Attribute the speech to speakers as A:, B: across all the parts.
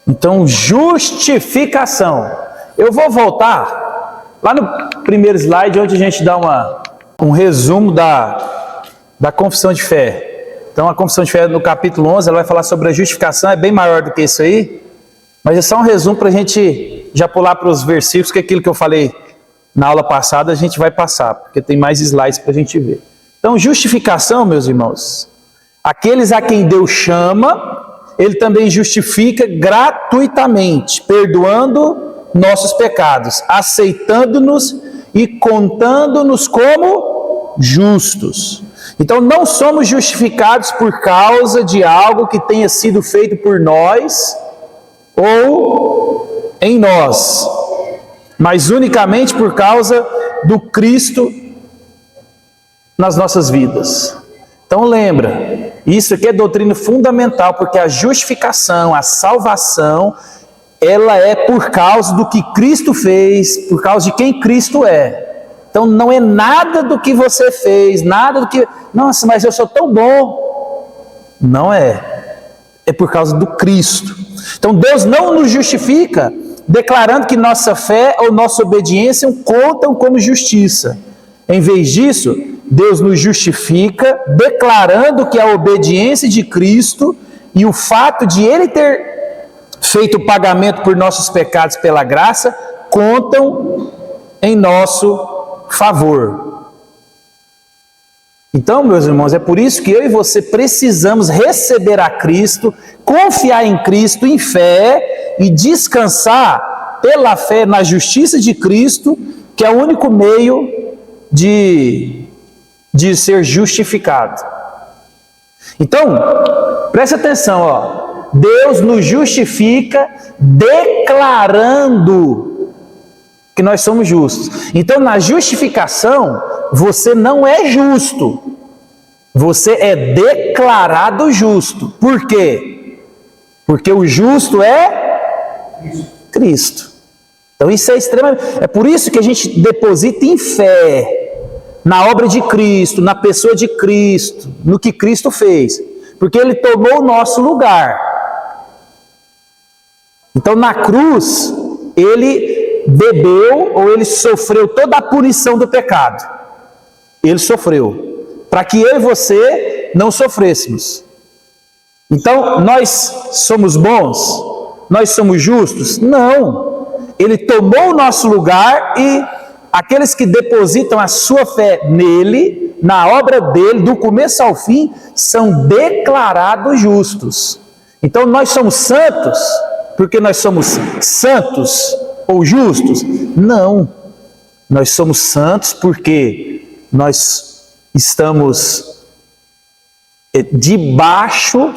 A: Então, justificação. Eu vou voltar lá no primeiro slide, onde a gente dá um resumo da confissão de fé. Então, a confissão de fé no capítulo 11, ela vai falar sobre a justificação, é bem maior do que isso aí, mas é só um resumo para a gente já pular para os versículos, que é aquilo que eu falei na aula passada, a gente vai passar, porque tem mais slides para a gente ver. Então, justificação, meus irmãos, aqueles a quem Deus chama, Ele também justifica gratuitamente, perdoando nossos pecados, aceitando-nos e contando-nos como justos. Então, não somos justificados por causa de algo que tenha sido feito por nós ou em nós, mas unicamente por causa do Cristo nas nossas vidas. Então lembra, isso aqui é doutrina fundamental, porque a justificação, a salvação, ela é por causa do que Cristo fez, por causa de quem Cristo é. Então não é nada do que você fez, nada do que... Nossa, mas eu sou tão bom. Não é. É por causa do Cristo. Então Deus não nos justifica declarando que nossa fé ou nossa obediência contam como justiça. Em vez disso, Deus nos justifica declarando que a obediência de Cristo e o fato de Ele ter feito o pagamento por nossos pecados pela graça contam em nosso favor. Então, meus irmãos, é por isso que eu e você precisamos receber a Cristo, confiar em Cristo em fé e descansar pela fé na justiça de Cristo, que é o único meio de ser justificado. Então, preste atenção, ó. Deus nos justifica declarando que nós somos justos. Então, na justificação, você não é justo. Você é declarado justo. Por quê? Porque o justo é Cristo. Então, isso é extremamente... É por isso que a gente deposita em fé na obra de Cristo, na pessoa de Cristo, no que Cristo fez. Porque Ele tomou o nosso lugar. Então, na cruz, Ele bebeu ou Ele sofreu toda a punição do pecado. Ele sofreu. Para que eu e você não sofrêssemos. Então, nós somos bons? Nós somos justos? Não. Ele tomou o nosso lugar e aqueles que depositam a sua fé nele, na obra dele, do começo ao fim, são declarados justos. Então nós somos santos, porque nós somos santos ou justos? Não. Nós somos santos porque nós estamos debaixo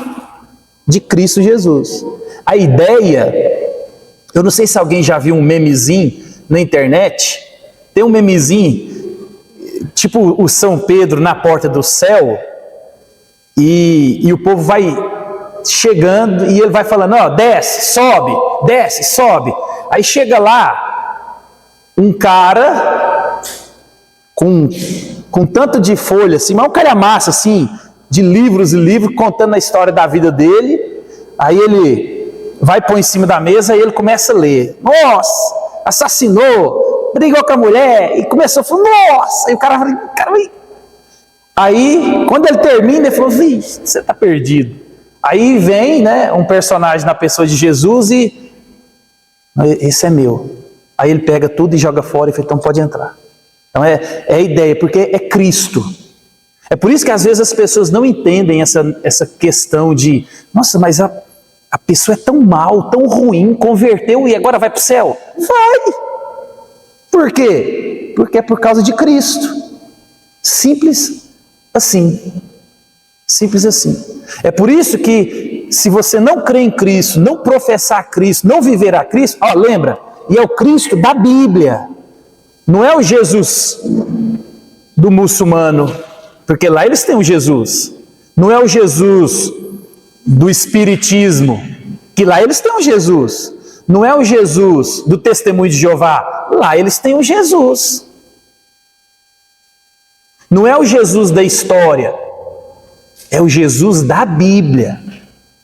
A: de Cristo Jesus. A ideia, eu não sei se alguém já viu um memezinho na internet. Tem um memezinho, tipo o São Pedro na porta do céu, e o povo vai chegando e ele vai falando, ó, desce, sobe. Aí chega lá um cara com tanto de folha, assim, mas um calhamaço assim, de livros e livros, contando a história da vida dele. Aí ele vai pôr em cima da mesa e ele começa a ler. Nossa, assassinou, brigou com a mulher e começou a falar, nossa, e o cara aí, quando ele termina, ele falou, vixe, você está perdido. Aí vem, né, um personagem na pessoa de Jesus e, esse é meu. Aí ele pega tudo e joga fora e fala, então pode entrar. Então é a ideia, porque é Cristo. É por isso que às vezes as pessoas não entendem essa questão de, nossa, mas a pessoa é tão mal, tão ruim, converteu e agora vai para o céu. Vai! Por quê? Porque é por causa de Cristo. Simples assim. Simples assim. É por isso que, se você não crê em Cristo, não professar Cristo, não viver a Cristo, ó, lembra, e é o Cristo da Bíblia. Não é o Jesus do muçulmano, porque lá eles têm o Jesus. Não é o Jesus do Espiritismo, que lá eles têm o Jesus. Não é o Jesus do Testemunho de Jeová, lá eles têm o Jesus. Não é o Jesus da história, é o Jesus da Bíblia.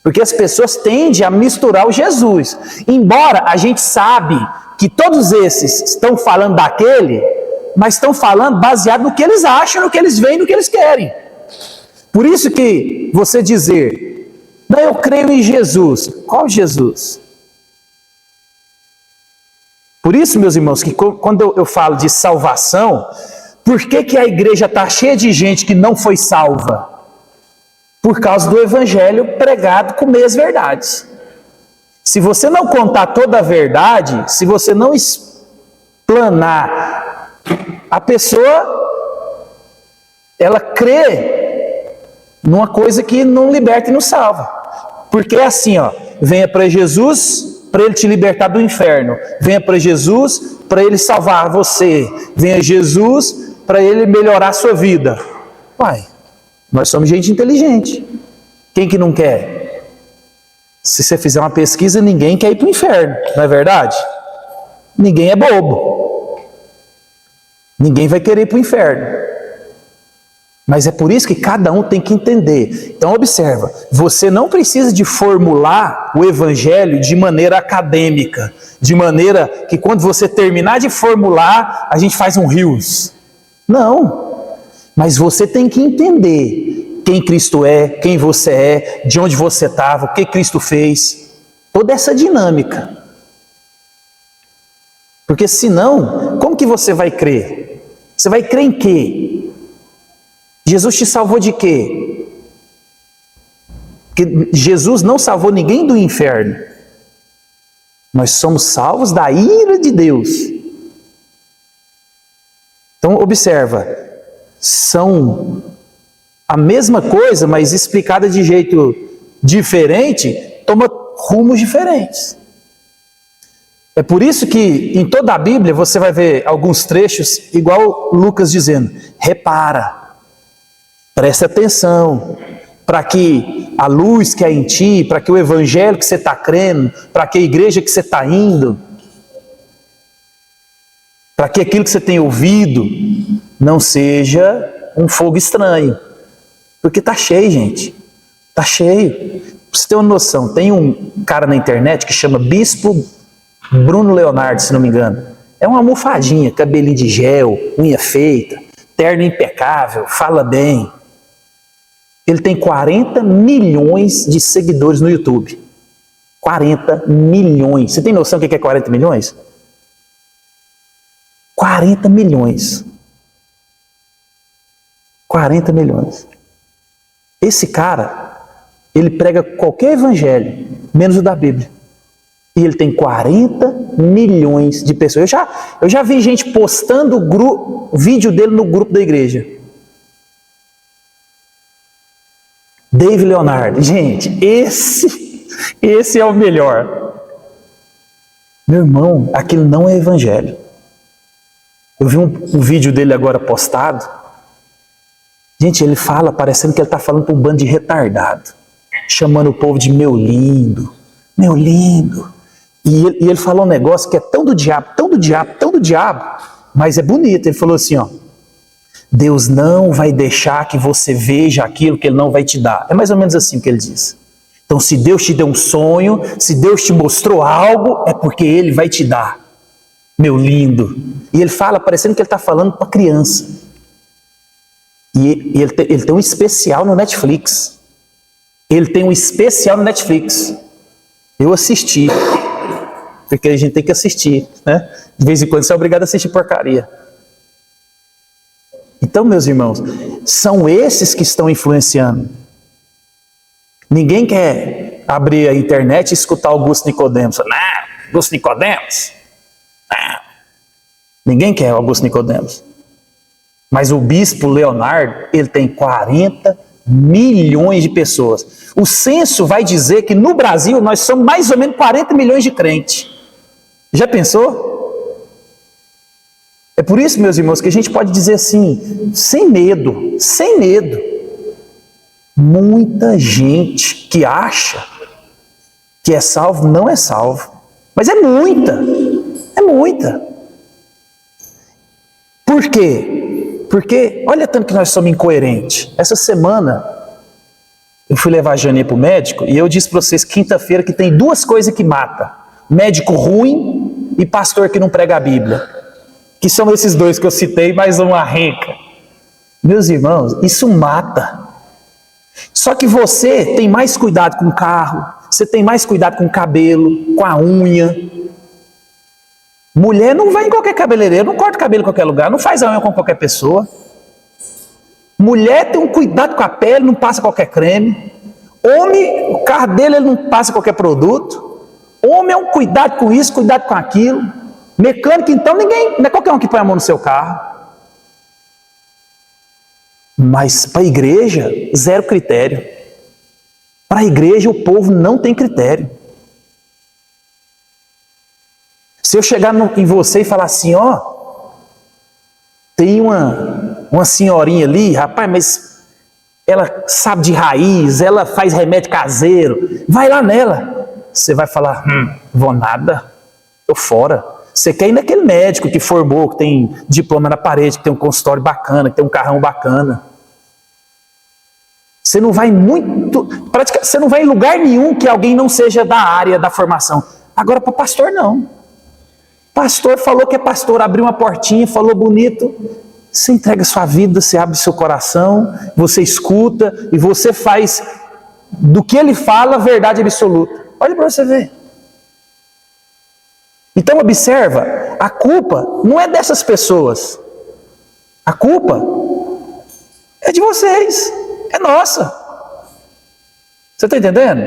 A: Porque as pessoas tendem a misturar o Jesus. Embora a gente sabe que todos esses estão falando daquele, mas estão falando baseado no que eles acham, no que eles veem, no que eles querem. Por isso que você dizer, não, eu creio em Jesus. Qual Jesus? Por isso, meus irmãos, que quando eu falo de salvação, por que a igreja está cheia de gente que não foi salva? Por causa do evangelho pregado com meias verdades. Se você não contar toda a verdade, se você não explanar, a pessoa, ela crê numa coisa que não liberta e não salva. Porque é assim, ó, venha para Jesus para ele te libertar do inferno. Venha para Jesus para ele salvar você. Venha Jesus para ele melhorar a sua vida. Uai, nós somos gente inteligente. Quem que não quer? Se você fizer uma pesquisa, ninguém quer ir para o inferno, não é verdade? Ninguém é bobo. Ninguém vai querer ir para o inferno. Mas é por isso que cada um tem que entender. Então observa, você não precisa de formular o evangelho de maneira acadêmica, de maneira que quando você terminar de formular, a gente faz um rios. Não, mas você tem que entender quem Cristo é, quem você é, de onde você estava, o que Cristo fez, toda essa dinâmica. Porque senão, como que você vai crer? Você vai crer em quê? Jesus te salvou de quê? Porque Jesus não salvou ninguém do inferno. Nós somos salvos da ira de Deus. Então observa, são a mesma coisa, mas explicada de jeito diferente, toma rumos diferentes. É por isso que em toda a Bíblia você vai ver alguns trechos igual Lucas dizendo, repara. Preste atenção, para que a luz que é em ti, para que o evangelho que você está crendo, para que a igreja que você está indo, para que aquilo que você tem ouvido não seja um fogo estranho. Porque está cheio, gente. Está cheio. Para você ter uma noção, tem um cara na internet que chama Bispo Bruno Leonardo, se não me engano. É uma almofadinha, cabelinho de gel, unha feita, terno impecável, fala bem. Ele tem 40 milhões de seguidores no YouTube. 40 milhões. Você tem noção do que é 40 milhões? 40 milhões. 40 milhões. Esse cara, ele prega qualquer evangelho, menos o da Bíblia. E ele tem 40 milhões de pessoas. Eu já vi gente postando o vídeo dele no grupo da igreja. Dave Leonardo, gente, esse é o melhor. Meu irmão, aquilo não é evangelho. Eu vi um vídeo dele agora postado. Gente, ele fala, parecendo que ele está falando para um bando de retardado, chamando o povo de meu lindo, meu lindo. E ele falou um negócio que é tão do diabo, tão do diabo, tão do diabo, mas é bonito. Ele falou assim, ó, Deus não vai deixar que você veja aquilo que Ele não vai te dar. É mais ou menos assim que ele diz. Então, se Deus te deu um sonho, se Deus te mostrou algo, é porque Ele vai te dar. Meu lindo. E ele fala, parecendo que ele está falando para criança. E ele tem um especial no Netflix. Ele tem um especial no Netflix. Eu assisti. Porque a gente tem que assistir, né? De vez em quando você é obrigado a assistir porcaria. Então, meus irmãos, são esses que estão influenciando. Ninguém quer abrir a internet e escutar Augusto Nicodemos. Não, Augusto Nicodemos. Não. Ninguém quer Augusto Nicodemos. Mas o bispo Leonardo, ele tem 40 milhões de pessoas. O censo vai dizer que no Brasil nós somos mais ou menos 40 milhões de crentes. Já pensou? É por isso, meus irmãos, que a gente pode dizer assim, sem medo, muita gente que acha que é salvo, não é salvo. Mas é muita. Por quê? Porque, olha tanto que nós somos incoerentes. Essa semana, Eu fui levar a Jane para o médico e eu disse para vocês quinta-feira que tem duas coisas que matam: médico ruim e pastor que não prega a Bíblia. Que são esses dois que eu citei, mais uma renca. Meus irmãos, isso mata. Só que você tem mais cuidado com o carro, você tem mais cuidado com o cabelo, com a unha. Mulher não vai em qualquer cabeleireiro, não corta o cabelo em qualquer lugar, não faz a unha com qualquer pessoa. Mulher tem um cuidado com a pele, não passa qualquer creme. Homem, o carro dele ele não passa qualquer produto. Homem é um cuidado com isso, cuidado com aquilo. Mecânico, então, não é qualquer um que põe a mão no seu carro. Mas para a igreja, zero critério. Para a igreja, o povo não tem critério. Se eu chegar em você e falar assim, ó, tem uma senhorinha ali, rapaz, mas ela sabe de raiz, ela faz remédio caseiro, vai lá nela. Você vai falar, vou nada, tô fora. Você quer ir naquele médico que formou, que tem diploma na parede, que tem um consultório bacana, que tem um carrão bacana. Você não vai você não vai em lugar nenhum que alguém não seja da área da formação. Agora para pastor não. Pastor falou que é pastor, abriu uma portinha, falou bonito. Você entrega sua vida, você abre seu coração, você escuta e você faz do que ele fala verdade absoluta. Olha para você ver. Então observa, a culpa não é dessas pessoas. A culpa é de vocês, é nossa. Você está entendendo?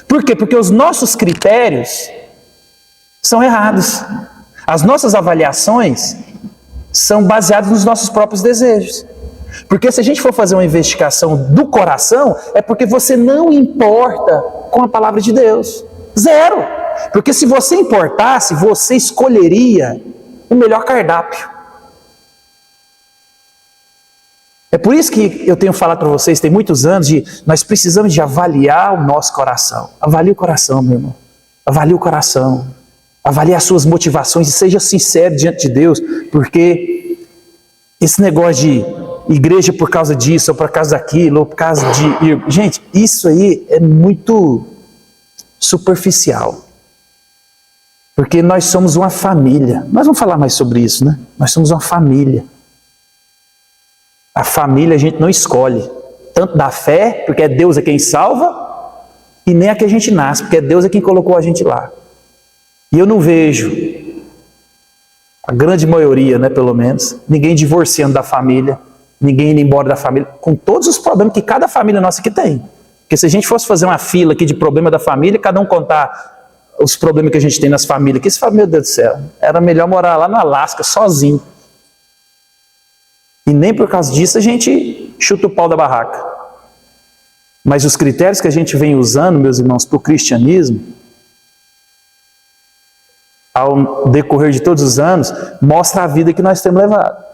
A: Por quê? Porque os nossos critérios são errados. As nossas avaliações são baseadas nos nossos próprios desejos. Porque se a gente for fazer uma investigação do coração, é porque você não importa com a palavra de Deus. Zero. Porque se você importasse, você escolheria o melhor cardápio. É por isso que eu tenho falado para vocês, tem muitos anos, nós precisamos de avaliar o nosso coração. Avalie o coração, meu irmão. Avalie o coração. Avalie as suas motivações e seja sincero diante de Deus, porque esse negócio de igreja por causa disso, ou por causa daquilo, ou por causa de... Gente, isso aí é muito superficial. Porque nós somos uma família. Nós vamos falar mais sobre isso, né? Nós somos uma família. A família a gente não escolhe. Tanto da fé, porque é Deus é quem salva, e nem a que a gente nasce, porque é Deus é quem colocou a gente lá. E eu não vejo, a grande maioria, né, pelo menos, ninguém divorciando da família, ninguém indo embora da família, com todos os problemas que cada família nossa aqui tem. Porque se a gente fosse fazer uma fila aqui de problema da família, cada um contar os problemas que a gente tem nas famílias aqui, você fala, meu Deus do céu, era melhor morar lá no Alasca, sozinho. E nem por causa disso a gente chuta o pau da barraca. Mas os critérios que a gente vem usando, meus irmãos, para o cristianismo, ao decorrer de todos os anos, mostra a vida que nós temos levado.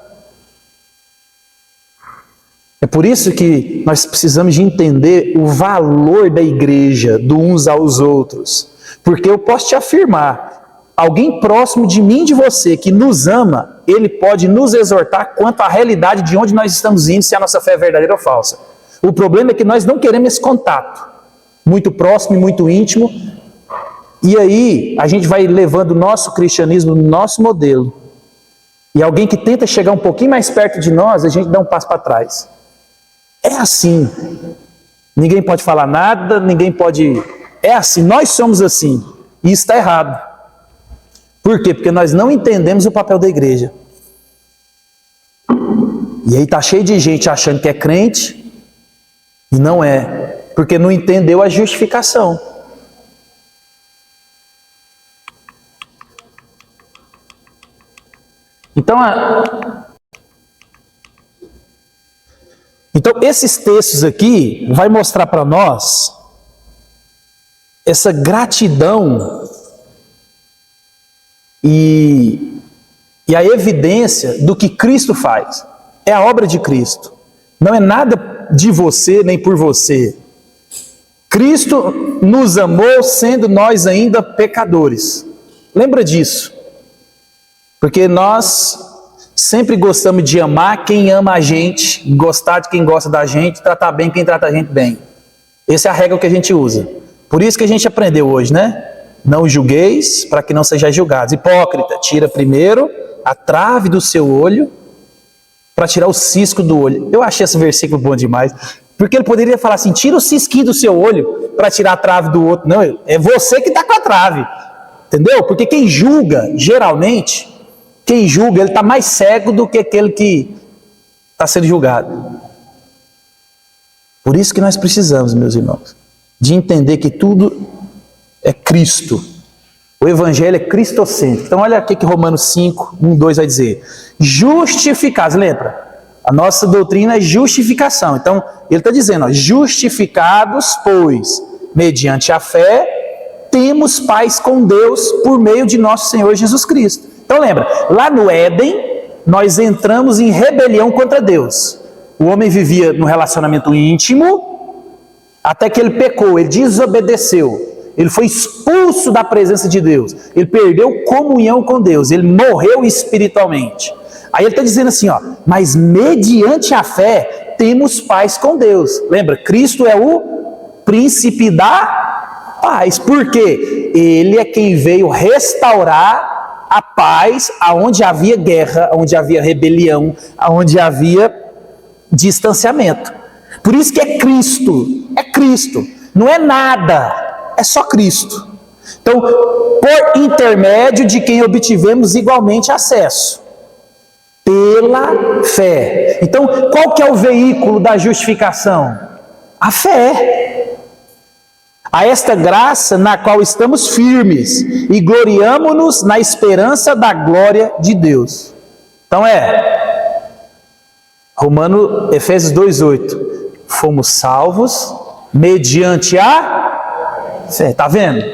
A: É por isso que nós precisamos de entender o valor da igreja, do uns aos outros. Porque eu posso te afirmar, alguém próximo de mim e de você que nos ama, ele pode nos exortar quanto à realidade de onde nós estamos indo, se a nossa fé é verdadeira ou falsa. O problema é que nós não queremos esse contato, muito próximo e muito íntimo, e aí a gente vai levando o nosso cristianismo no nosso modelo. E alguém que tenta chegar um pouquinho mais perto de nós, a gente dá um passo para trás. É assim. Ninguém pode falar nada, ninguém pode... É assim, nós somos assim. E isso está errado. Por quê? Porque nós não entendemos o papel da igreja. E aí está cheio de gente achando que é crente e não é. Porque não entendeu a justificação. Então esses textos aqui vai mostrar para nós essa gratidão e a evidência do que Cristo faz. É a obra de Cristo. Não é nada de você nem por você. Cristo nos amou sendo nós ainda pecadores. Lembra disso. Porque nós sempre gostamos de amar quem ama a gente, gostar de quem gosta da gente, tratar bem quem trata a gente bem. Essa é a regra que a gente usa. Por isso que a gente aprendeu hoje, né? Não julgueis, para que não sejais julgados. Hipócrita, tira primeiro a trave do seu olho, para tirar o cisco do olho. Eu achei esse versículo bom demais, porque ele poderia falar assim, tira o cisquinho do seu olho, para tirar a trave do outro. Não, é você que está com a trave. Entendeu? Porque quem julga, geralmente, quem julga, ele está mais cego do que aquele que está sendo julgado. Por isso que nós precisamos, meus irmãos, de entender que tudo é Cristo. O Evangelho é cristocêntrico. Então olha aqui que Romanos 5, 1, 2 vai dizer. Justificados, lembra? A nossa doutrina é justificação. Então ele está dizendo, ó, justificados, pois, mediante a fé, temos paz com Deus por meio de nosso Senhor Jesus Cristo. Então lembra, lá no Éden, nós entramos em rebelião contra Deus. O homem vivia no relacionamento íntimo, até que ele pecou, ele desobedeceu. Ele foi expulso da presença de Deus. Ele perdeu comunhão com Deus. Ele morreu espiritualmente. Aí ele está dizendo assim, ó, mas mediante a fé, temos paz com Deus. Lembra, Cristo é o príncipe da paz. Por quê? Ele é quem veio restaurar a paz aonde havia guerra, onde havia rebelião, aonde havia distanciamento. Por isso que é Cristo. É Cristo. Não é nada. É só Cristo. Então, por intermédio de quem obtivemos igualmente acesso. Pela fé. Então, qual que é o veículo da justificação? A fé. A esta graça na qual estamos firmes e gloriamo-nos na esperança da glória de Deus. Então Efésios 2:8. Fomos salvos mediante a fé. Está vendo?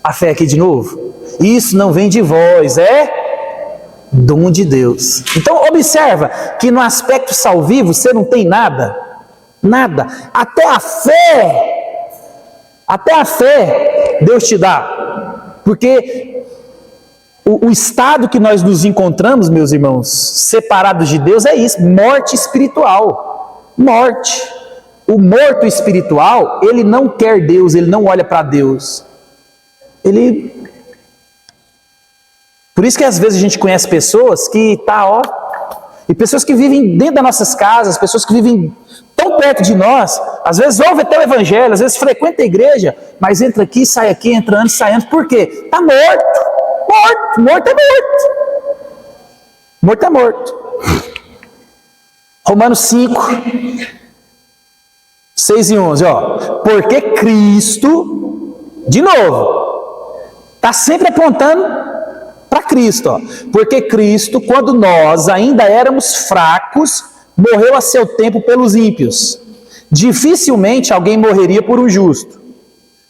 A: A fé aqui de novo. Isso não vem de vós, é dom de Deus. Então observa que no aspecto salvífico você não tem nada. Nada. Até a fé Deus te dá. Porque o estado que nós nos encontramos, meus irmãos, separados de Deus, é isso, morte espiritual. Morte. O morto espiritual, ele não quer Deus, ele não olha para Deus. Por isso que às vezes a gente conhece pessoas que e pessoas que vivem dentro das nossas casas, pessoas que vivem tão perto de nós, às vezes ouve até o evangelho, às vezes frequenta a igreja, mas entra aqui, sai aqui, entra antes, sai antes. Por quê? Está morto. Morto é morto. Morto é morto. Romanos 5, 6 e 11, ó. Porque Cristo, de novo, está sempre apontando para Cristo, ó. Porque Cristo, quando nós ainda éramos fracos, morreu a seu tempo pelos ímpios. Dificilmente alguém morreria por um justo,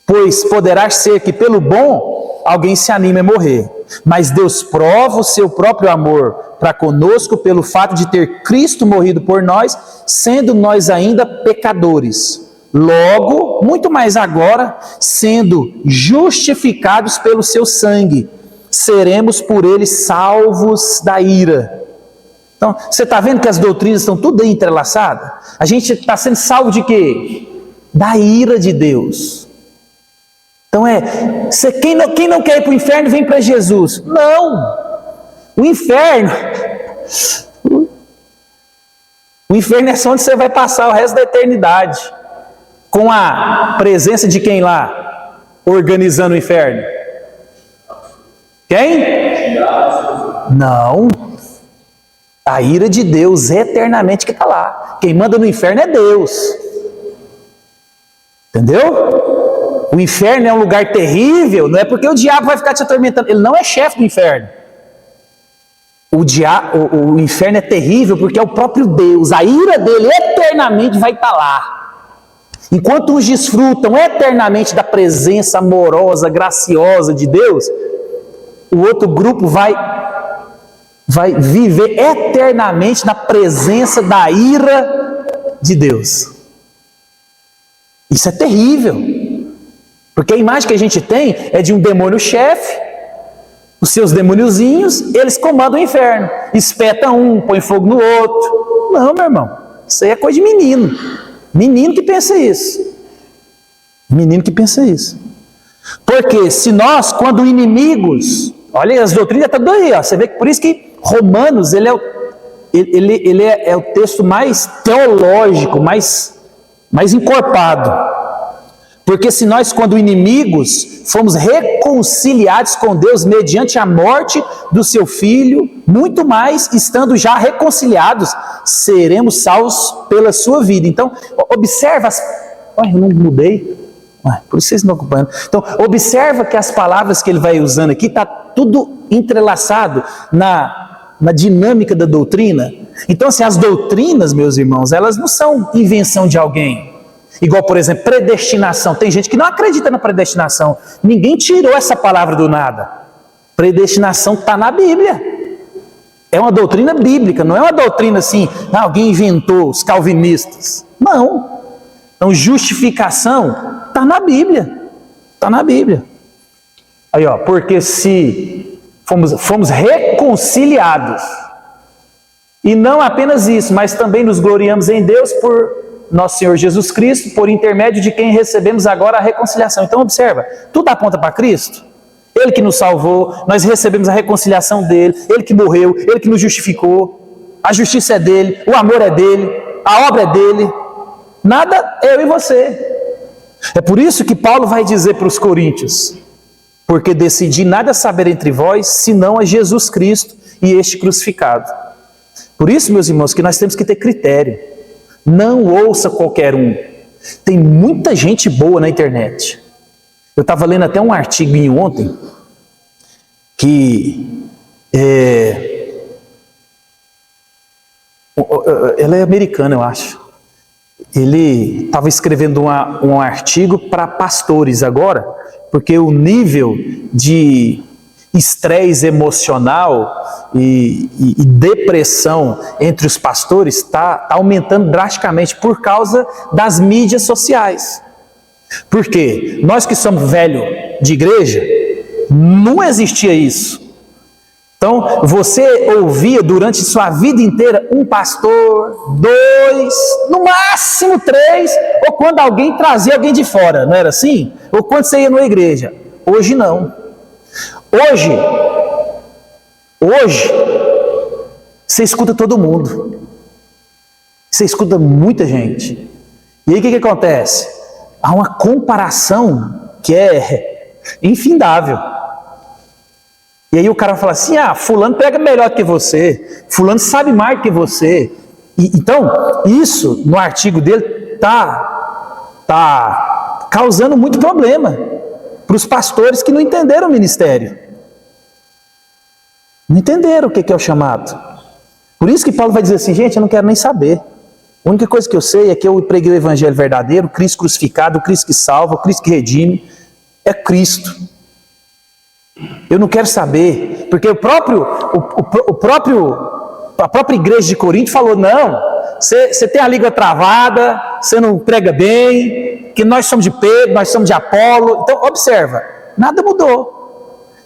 A: pois poderá ser que pelo bom alguém se anime a morrer. Mas Deus prova o seu próprio amor para conosco pelo fato de ter Cristo morrido por nós, sendo nós ainda pecadores. Logo, muito mais agora, sendo justificados pelo seu sangue, seremos por ele salvos da ira. Então, você está vendo que as doutrinas estão tudo aí entrelaçadas? A gente está sendo salvo de quê? Da ira de Deus. Então quem não quer ir para o inferno, vem para Jesus. Não! O inferno é só onde você vai passar o resto da eternidade. Com a presença de quem lá? Organizando o inferno? Quem? Não. A ira de Deus eternamente que está lá. Quem manda no inferno é Deus. Entendeu? O inferno é um lugar terrível, não é porque o diabo vai ficar te atormentando. Ele não é chefe do inferno. O inferno é terrível porque é o próprio Deus. A ira dele eternamente vai estar lá. Enquanto uns desfrutam eternamente da presença amorosa, graciosa de Deus, o outro grupo vai viver eternamente na presença da ira de Deus. Isso é terrível. Porque a imagem que a gente tem é de um demônio-chefe, os seus demôniozinhos, eles comandam o inferno. Espeta um, põe fogo no outro. Não, meu irmão, isso aí é coisa de menino. Menino que pensa isso. Menino que pensa isso. Porque se nós, quando inimigos, olha, as doutrinas estão aí, ó, você vê que por isso que Romanos, ele é o texto mais teológico, mais encorpado. Porque se nós, quando inimigos, fomos reconciliados com Deus mediante a morte do seu Filho, muito mais, estando já reconciliados, seremos salvos pela sua vida. Então, observa eu não mudei. Por isso vocês não estão acompanhando. Então, observa que as palavras que ele vai usando aqui, está tudo entrelaçado na dinâmica da doutrina. Então, assim, as doutrinas, meus irmãos, elas não são invenção de alguém. Igual, por exemplo, predestinação. Tem gente que não acredita na predestinação. Ninguém tirou essa palavra do nada. Predestinação está na Bíblia. É uma doutrina bíblica, não é uma doutrina assim, alguém inventou, os calvinistas. Não. Então, justificação está na Bíblia. Está na Bíblia. Aí, ó, porque se fomos reconciliados, e não apenas isso, mas também nos gloriamos em Deus por nosso Senhor Jesus Cristo, por intermédio de quem recebemos agora a reconciliação. Então, observa, tudo aponta para Cristo. Ele que nos salvou, nós recebemos a reconciliação dele, ele que morreu, ele que nos justificou, a justiça é dele, o amor é dele, a obra é dele, nada é eu e você. É por isso que Paulo vai dizer para os coríntios: porque decidi nada saber entre vós, senão a Jesus Cristo e este crucificado. Por isso, meus irmãos, que nós temos que ter critério. Não ouça qualquer um. Tem muita gente boa na internet. Eu estava lendo até um artigo ontem, que ela é americana, eu acho. Ele estava escrevendo um artigo para pastores agora, porque o nível de estresse emocional e depressão entre os pastores está aumentando drasticamente por causa das mídias sociais. Por quê? Nós que somos velho de igreja, não existia isso. Então, você ouvia durante sua vida inteira um pastor, 2, no máximo 3, ou quando alguém trazia alguém de fora, não era assim? Ou quando você ia numa igreja. Hoje não. Hoje, você escuta todo mundo. Você escuta muita gente. E aí o que acontece? Há uma comparação que é infindável. E aí o cara fala assim: fulano prega melhor que você, fulano sabe mais que você. Então, isso no artigo dele tá causando muito problema para os pastores que não entenderam o ministério. Não entenderam o que é o chamado. Por isso que Paulo vai dizer assim: gente, eu não quero nem saber. A única coisa que eu sei é que eu preguei o evangelho verdadeiro, Cristo crucificado, o Cristo que salva, o Cristo que redime, é Cristo. Eu não quero saber, porque a própria igreja de Corinto falou: não, você tem a língua travada, você não prega bem, que nós somos de Pedro, nós somos de Apolo. Então observa, nada mudou.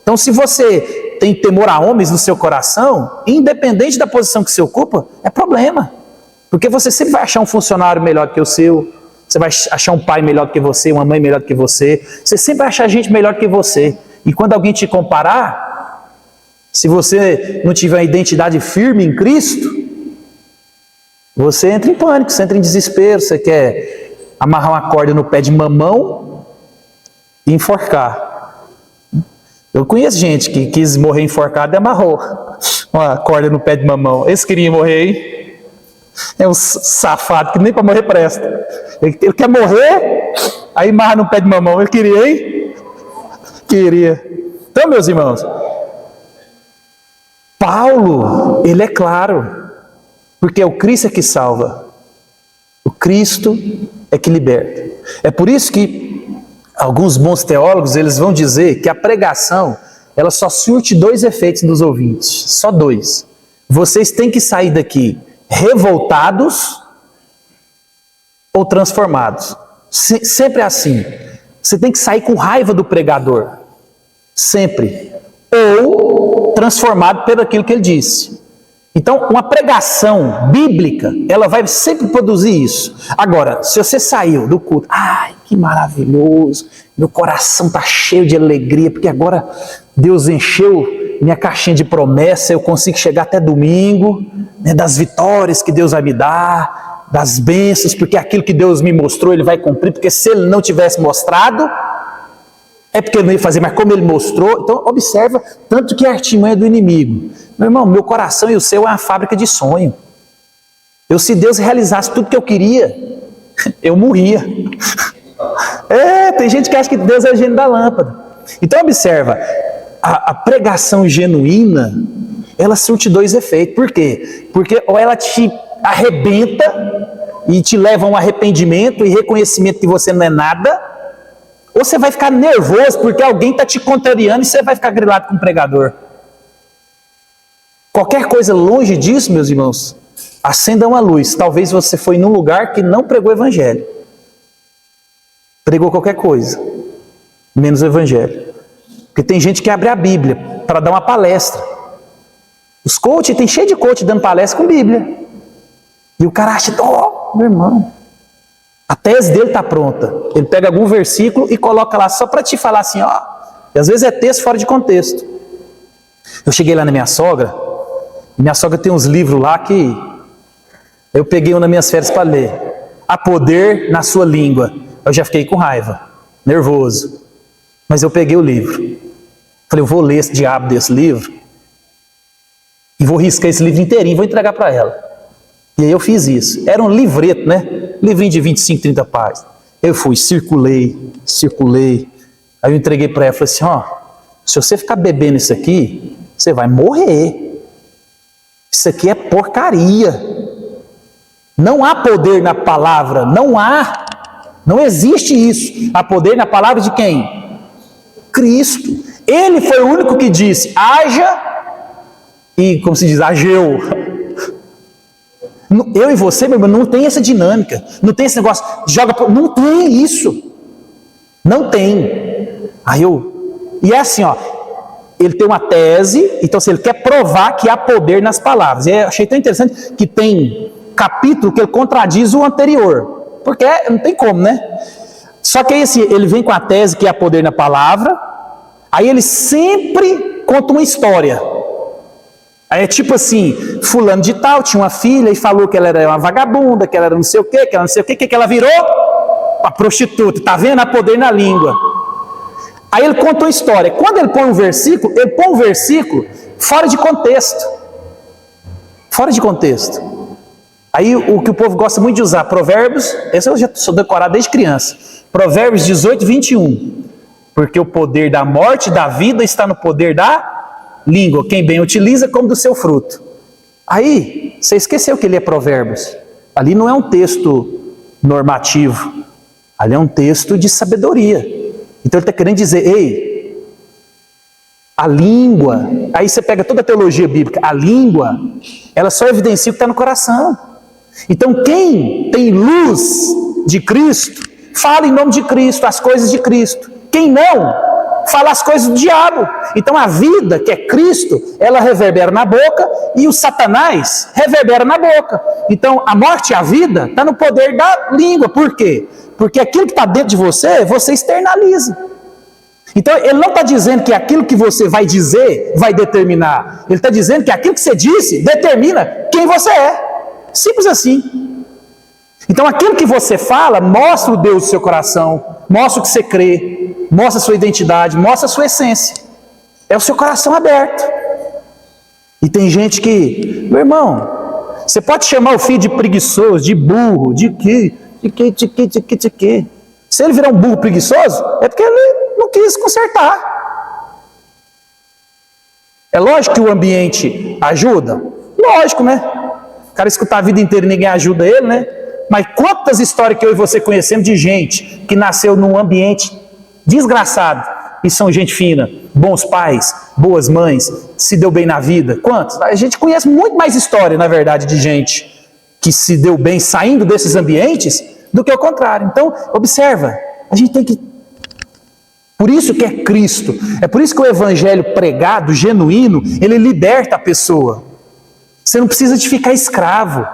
A: Então, se você tem temor a homens no seu coração, independente da posição que você ocupa, é problema. Porque você sempre vai achar um funcionário melhor que o seu, você vai achar um pai melhor que você, uma mãe melhor que você sempre vai achar gente melhor que você. E quando alguém te comparar, se você não tiver uma identidade firme em Cristo, você entra em pânico, você entra em desespero, você quer amarrar uma corda no pé de mamão e enforcar. Eu conheço gente que quis morrer enforcado e amarrou uma corda no pé de mamão. Eles queriam morrer, hein? É um safado que nem para morrer presta. Ele quer morrer, aí amarra no pé de mamão. Ele queria, hein? Queria. Então, meus irmãos, Paulo, ele é claro, porque é o Cristo que salva, o Cristo é que liberta. É por isso que alguns bons teólogos, eles vão dizer que a pregação, ela só surte 2 efeitos nos ouvintes, só 2. Vocês têm que sair daqui revoltados ou transformados. Sempre é assim. Você tem que sair com raiva do pregador, sempre, ou transformado pelo aquilo que ele disse. Então, uma pregação bíblica, ela vai sempre produzir isso. Agora, se você saiu do culto, que maravilhoso, meu coração está cheio de alegria, porque agora Deus encheu minha caixinha de promessa, eu consigo chegar até domingo, né, das vitórias que Deus vai me dar, das bênçãos, porque aquilo que Deus me mostrou, Ele vai cumprir, porque se Ele não tivesse mostrado, é porque Ele não ia fazer, mas como Ele mostrou, então observa, tanto que é a artimanha do inimigo. Meu irmão, meu coração e o seu é uma fábrica de sonho. Se Deus realizasse tudo que eu queria, eu morria. Tem gente que acha que Deus é o gênio da lâmpada. Então observa, a pregação genuína, ela surte dois efeitos. Por quê? Porque ou ela te arrebenta e te leva a um arrependimento e reconhecimento que você não é nada, ou você vai ficar nervoso porque alguém está te contrariando e você vai ficar grilado com o pregador. Qualquer coisa longe disso, meus irmãos, acenda uma luz. Talvez você foi num lugar que não pregou o evangelho. Pregou qualquer coisa, menos o evangelho. Porque tem gente que abre a Bíblia para dar uma palestra. Os coaches, tem cheio de coach dando palestra com Bíblia. E o cara acha, meu irmão, a tese dele está pronta. Ele pega algum versículo e coloca lá só para te falar assim, E às vezes é texto fora de contexto. Eu cheguei lá na minha sogra tem uns livros lá que eu peguei um nas minhas férias para ler. Há poder na sua língua. Eu já fiquei com raiva, nervoso. Mas eu peguei o livro. Falei, eu vou ler esse diabo desse livro e vou riscar esse livro inteirinho, vou entregar para ela. E aí eu fiz isso. Era um livreto, né? Livrinho de 25, 30 páginas. Eu fui, circulei. Aí eu entreguei para ela, falei assim, se você ficar bebendo isso aqui, você vai morrer. Isso aqui é porcaria. Não há poder na palavra, não existe isso. Há poder na palavra de quem? Cristo. Ele foi o único que disse, haja, e como se diz, ageu. Eu e você, meu irmão, não tem essa dinâmica, não tem esse negócio, não tem isso. Não tem. E é assim, ele tem uma tese, então se ele quer provar que há poder nas palavras. E eu achei tão interessante que tem capítulo que ele contradiz o anterior, porque não tem como, né? Só que aí assim, ele vem com a tese que há poder na palavra, aí ele sempre conta uma história. Aí é tipo assim, fulano de tal tinha uma filha e falou que ela era uma vagabunda, que ela era não sei o quê, que ela não sei o quê, que ela virou? Uma prostituta, tá vendo? Há poder na língua. Aí ele conta uma história. Quando ele põe um versículo, ele põe um versículo fora de contexto. Fora de contexto. Aí o que o povo gosta muito de usar, Provérbios, esse eu já sou decorado desde criança. Provérbios 18, 21. Porque o poder da morte e da vida está no poder da língua. Quem bem utiliza, come do seu fruto. Aí, você esqueceu que ele é Provérbios. Ali não é um texto normativo. Ali é um texto de sabedoria. Então ele está querendo dizer, a língua, aí você pega toda a teologia bíblica, a língua, ela só evidencia o que está no coração. Então quem tem luz de Cristo, fala em nome de Cristo, as coisas de Cristo. Quem não, fala as coisas do diabo. Então a vida, que é Cristo, ela reverbera na boca e o Satanás reverbera na boca. Então a morte e a vida está no poder da língua. Por quê? Porque aquilo que está dentro de você, você externaliza. Então ele não está dizendo que aquilo que você vai dizer vai determinar. Ele está dizendo que aquilo que você disse determina quem você é. Simples assim. Então aquilo que você fala mostra o Deus do seu coração, mostra o que você crê, mostra a sua identidade, mostra a sua essência. É o seu coração aberto. E tem gente que, meu irmão, você pode chamar o filho de preguiçoso, de burro, de quê? Se ele virar um burro preguiçoso, é porque ele não quis consertar. É lógico que o ambiente ajuda? Lógico, né? O cara escutar a vida inteira e ninguém ajuda ele, né? Mas quantas histórias que eu e você conhecemos de gente que nasceu num ambiente desgraçado e são gente fina, bons pais, boas mães, se deu bem na vida? Quantos? A gente conhece muito mais história, na verdade, de gente que se deu bem saindo desses ambientes do que o contrário. Então, observa, a gente tem que... Por isso que é Cristo, é por isso que o evangelho pregado, genuíno, ele liberta a pessoa. Você não precisa de ficar escravo.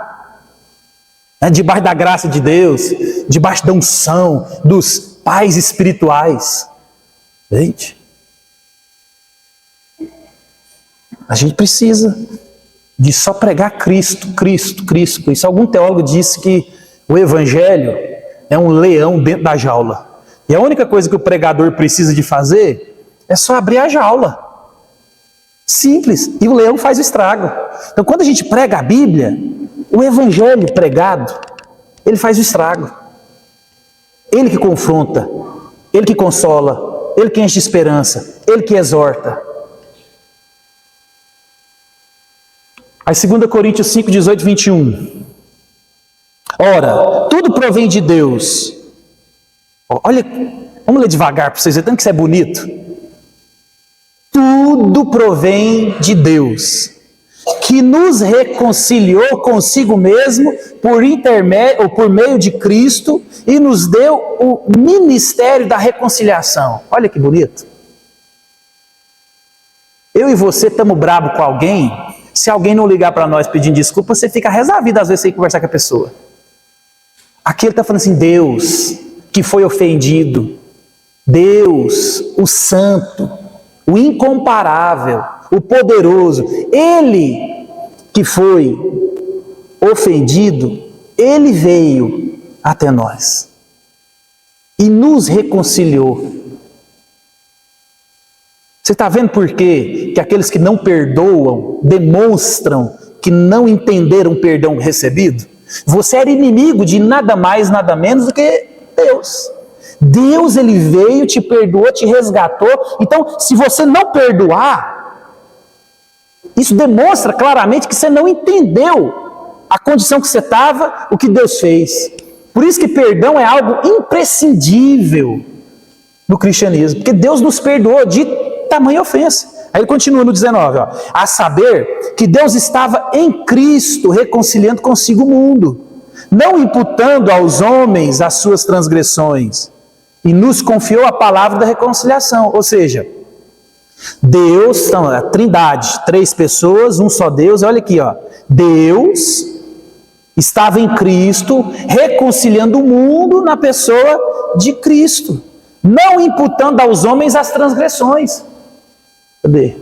A: né? Debaixo da graça de Deus, debaixo da unção dos pais espirituais. Gente, a gente precisa de só pregar Cristo, Cristo, Cristo, Cristo. Algum teólogo disse que o evangelho é um leão dentro da jaula. E a única coisa que o pregador precisa de fazer é só abrir a jaula. Simples. E o leão faz o estrago. Então, quando a gente prega a Bíblia, o evangelho pregado, ele faz o estrago. Ele que confronta, ele que consola, ele que enche de esperança, ele que exorta. Aí 2 Coríntios 5, 18, 21. Ora, tudo provém de Deus. Olha, vamos ler devagar para vocês verem tanto que isso é bonito. Tudo provém de Deus, que nos reconciliou consigo mesmo por intermédio ou por meio de Cristo e nos deu o ministério da reconciliação. Olha que bonito. Eu e você estamos bravos com alguém. Se alguém não ligar para nós pedindo desculpa, você fica resto da vida às vezes sem conversar com a pessoa. Aqui ele está falando assim, Deus que foi ofendido, Deus, o santo, o incomparável, o poderoso, ele que foi ofendido, ele veio até nós e nos reconciliou. Você está vendo por quê? Que aqueles que não perdoam demonstram que não entenderam o perdão recebido? Você era inimigo de nada mais, nada menos do que Deus. Deus, ele veio, te perdoou, te resgatou. Então, se você não perdoar, isso demonstra claramente que você não entendeu a condição que você estava, o que Deus fez. Por isso que perdão é algo imprescindível no cristianismo, porque Deus nos perdoou de tamanha ofensa. Aí ele continua no 19, ó, a saber que Deus estava em Cristo reconciliando consigo o mundo, não imputando aos homens as suas transgressões, e nos confiou a palavra da reconciliação. Ou seja, Deus, então, a Trindade, 3 pessoas, um só Deus. Olha aqui, ó, Deus estava em Cristo reconciliando o mundo na pessoa de Cristo, não imputando aos homens as transgressões. Cadê?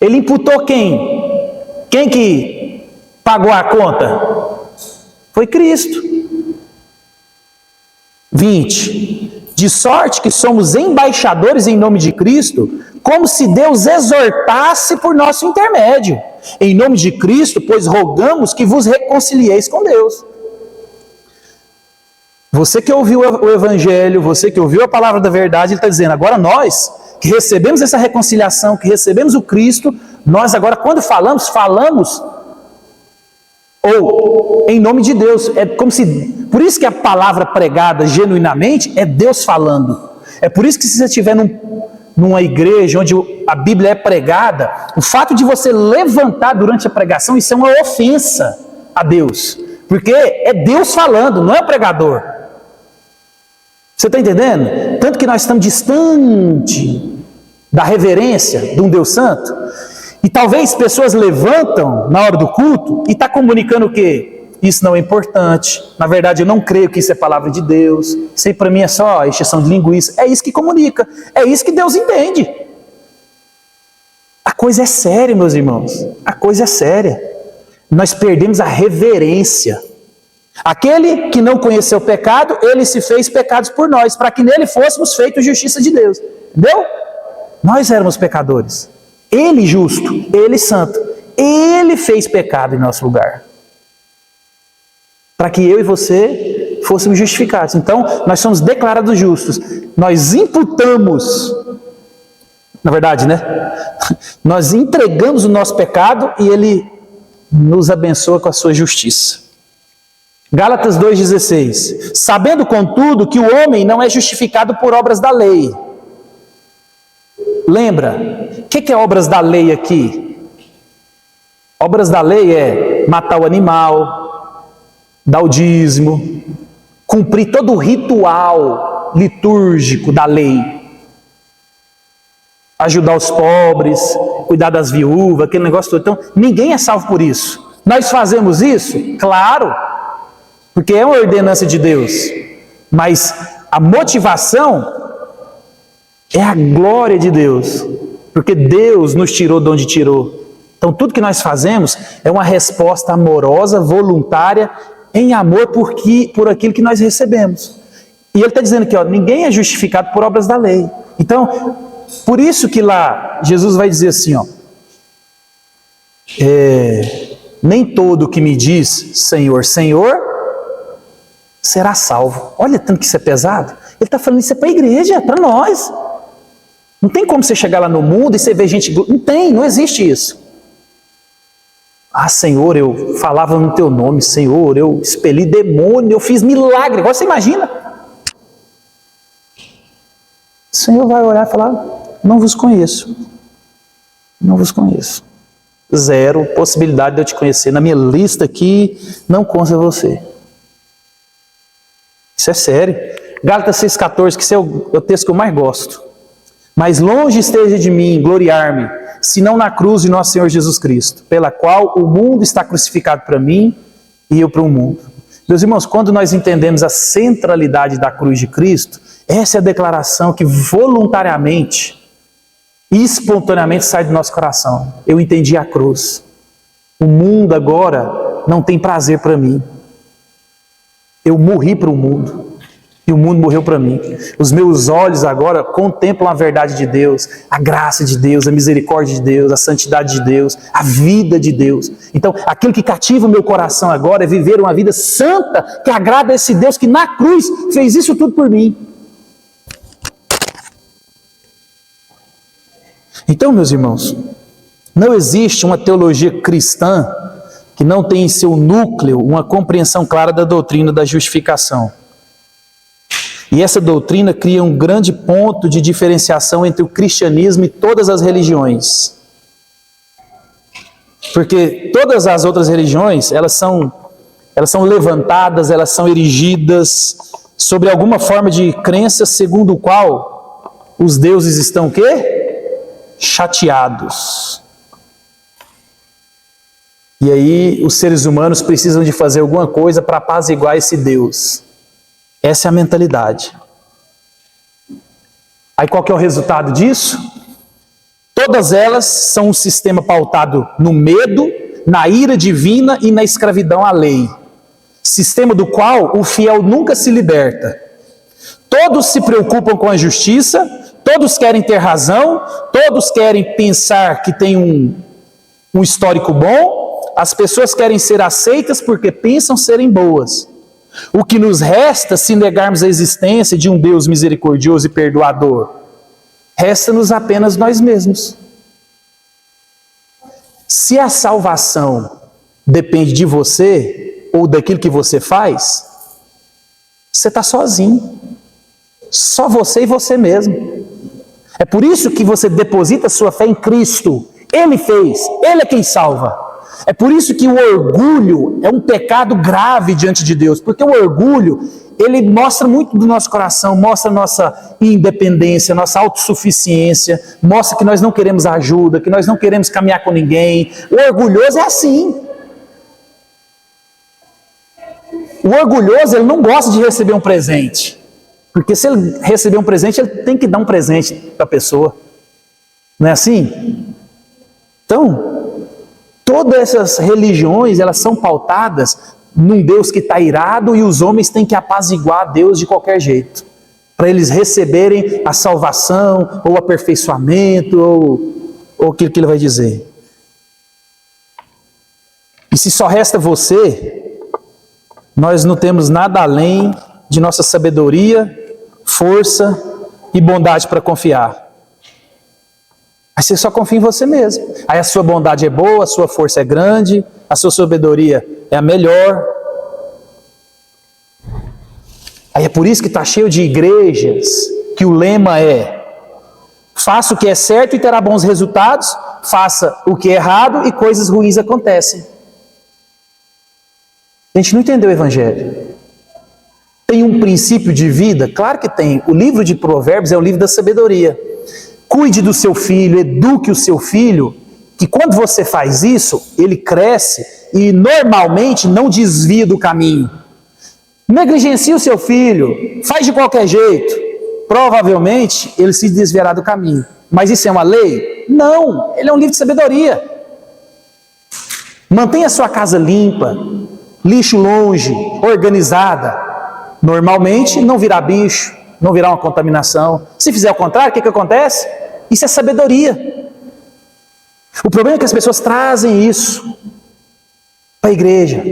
A: Ele imputou quem? Quem que pagou a conta? Foi Cristo. 20. De sorte que somos embaixadores em nome de Cristo, como se Deus exortasse por nosso intermédio. Em nome de Cristo, pois rogamos que vos reconcilieis com Deus. Você que ouviu o Evangelho, você que ouviu a palavra da verdade, ele está dizendo, agora nós que recebemos essa reconciliação, que recebemos o Cristo, nós agora quando falamos ou em nome de Deus. É como se, por isso que a palavra pregada genuinamente é Deus falando. É por isso que se você estiver numa igreja onde a Bíblia é pregada, o fato de você levantar durante a pregação, isso é uma ofensa a Deus. Porque é Deus falando, não é o pregador. Você está entendendo? Tanto que nós estamos distante da reverência de um Deus Santo. E talvez pessoas levantam na hora do culto e está comunicando o quê? Isso não é importante. Na verdade, eu não creio que isso é palavra de Deus. Isso aí para mim é só exceção de linguiça. É isso que comunica. É isso que Deus entende. A coisa é séria, meus irmãos. A coisa é séria. Nós perdemos a reverência. Aquele que não conheceu o pecado, ele se fez pecados por nós, para que nele fôssemos feitos justiça de Deus. Entendeu? Nós éramos pecadores. Ele justo, ele santo. Ele fez pecado em nosso lugar. Para que eu e você fôssemos justificados. Então, nós somos declarados justos. Nós imputamos, na verdade, né? Nós entregamos o nosso pecado e ele nos abençoa com a sua justiça. Gálatas 2,16. Sabendo, contudo, que o homem não é justificado por obras da lei. Lembra, o que é obras da lei aqui? Obras da lei é matar o animal, dar o dízimo, cumprir todo o ritual litúrgico da lei, ajudar os pobres, cuidar das viúvas, aquele negócio todo. Então, ninguém é salvo por isso. Nós fazemos isso? Claro. porque é uma ordenança de Deus, mas a motivação é a glória de Deus, porque Deus nos tirou de onde tirou. Então tudo que nós fazemos é uma resposta amorosa, voluntária, em amor por aquilo que nós recebemos. E ele está dizendo aqui, ninguém é justificado por obras da lei. Então, por isso que lá Jesus vai dizer assim, nem todo que me diz Senhor, Senhor, será salvo. Olha tanto que isso é pesado. Ele está falando isso para a igreja, para nós. Não tem como você chegar lá no mundo e você ver gente... não existe isso. Ah, Senhor, eu falava no teu nome, Senhor, eu expeli demônio, eu fiz milagre. Agora você imagina. O Senhor vai olhar e falar, não vos conheço. Não vos conheço. Zero possibilidade de eu te conhecer. Na minha lista aqui, não consta você. Isso é sério. Gálatas 6,14, que esse é o texto que eu mais gosto. Mas longe esteja de mim gloriar-me, senão na cruz de nosso Senhor Jesus Cristo, pela qual o mundo está crucificado para mim e eu para o mundo. Meus irmãos, quando nós entendemos a centralidade da cruz de Cristo, essa é a declaração que voluntariamente e espontaneamente sai do nosso coração. Eu entendi a cruz. O mundo agora não tem prazer para mim. Eu morri para o mundo. E o mundo morreu para mim. Os meus olhos agora contemplam a verdade de Deus, a graça de Deus, a misericórdia de Deus, a santidade de Deus, a vida de Deus. Então, aquilo que cativa o meu coração agora é viver uma vida santa, que agrada a esse Deus que na cruz fez isso tudo por mim. Então, meus irmãos, não existe uma teologia cristã que não tenha em seu núcleo uma compreensão clara da doutrina da justificação. E essa doutrina cria um grande ponto de diferenciação entre o cristianismo e todas as religiões. Porque todas as outras religiões, elas são levantadas, elas são erigidas sobre alguma forma de crença segundo o qual os deuses estão o quê? Chateados. E aí os seres humanos precisam de fazer alguma coisa para apaziguar esse Deus. Essa é a mentalidade. Aí qual que é o resultado disso? Todas elas são um sistema pautado no medo, na ira divina e na escravidão à lei. Sistema do qual o fiel nunca se liberta. Todos se preocupam com a justiça, todos querem ter razão, todos querem pensar que tem um histórico bom, as pessoas querem ser aceitas porque pensam serem boas. O que nos resta se negarmos a existência de um Deus misericordioso e perdoador? Resta-nos apenas nós mesmos. Se a salvação depende de você ou daquilo que você faz, você está sozinho. Só você e você mesmo. É por isso que você deposita sua fé em Cristo. Ele fez, Ele é quem salva. É por isso que o orgulho é um pecado grave diante de Deus, porque o orgulho, ele mostra muito do nosso coração, mostra nossa independência, nossa autossuficiência, mostra que nós não queremos ajuda, que nós não queremos caminhar com ninguém. O orgulhoso é assim. O orgulhoso, ele não gosta de receber um presente, porque se ele receber um presente, ele tem que dar um presente para a pessoa. Não é assim? Então, todas essas religiões, elas são pautadas num Deus que está irado e os homens têm que apaziguar a Deus de qualquer jeito, para eles receberem a salvação, ou aperfeiçoamento, ou aquilo que ele vai dizer. E se só resta você, nós não temos nada além de nossa sabedoria, força e bondade para confiar. Aí você só confia em você mesmo. Aí a sua bondade é boa, a sua força é grande, a sua sabedoria é a melhor. Aí é por isso que está cheio de igrejas que o lema é: faça o que é certo e terá bons resultados, faça o que é errado e coisas ruins acontecem. A gente não entendeu o Evangelho. Tem um princípio de vida? Claro que tem. O livro de Provérbios é o livro da sabedoria. Cuide do seu filho, eduque o seu filho, que quando você faz isso, ele cresce e normalmente não desvia do caminho. negligencia o seu filho, faz de qualquer jeito, provavelmente ele se desviará do caminho. Mas isso é uma lei? Não, ele é um livro de sabedoria. Mantenha a sua casa limpa, lixo longe, organizada. Normalmente não virá bicho, não virá uma contaminação. Se fizer o contrário, o que acontece? Isso é sabedoria. O problema é que as pessoas trazem isso para a igreja.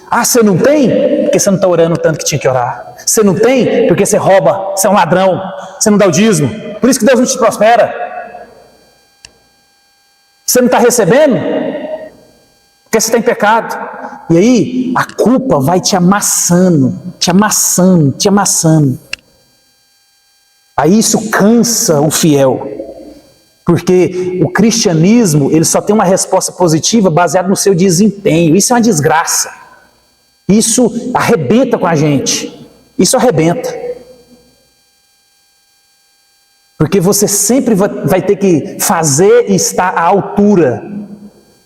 A: Ah, você não tem? Porque você não está orando o tanto que tinha que orar. Você não tem? Porque você rouba, você é um ladrão, você não dá o dízimo. Por isso que Deus não te prospera. Você não está recebendo? Porque você está em pecado. E aí, a culpa vai te amassando, te amassando, te amassando. Aí isso cansa o fiel. Porque o cristianismo, ele só tem uma resposta positiva baseada no seu desempenho. Isso é uma desgraça. Isso arrebenta com a gente. Isso arrebenta. Porque você sempre vai ter que fazer e estar à altura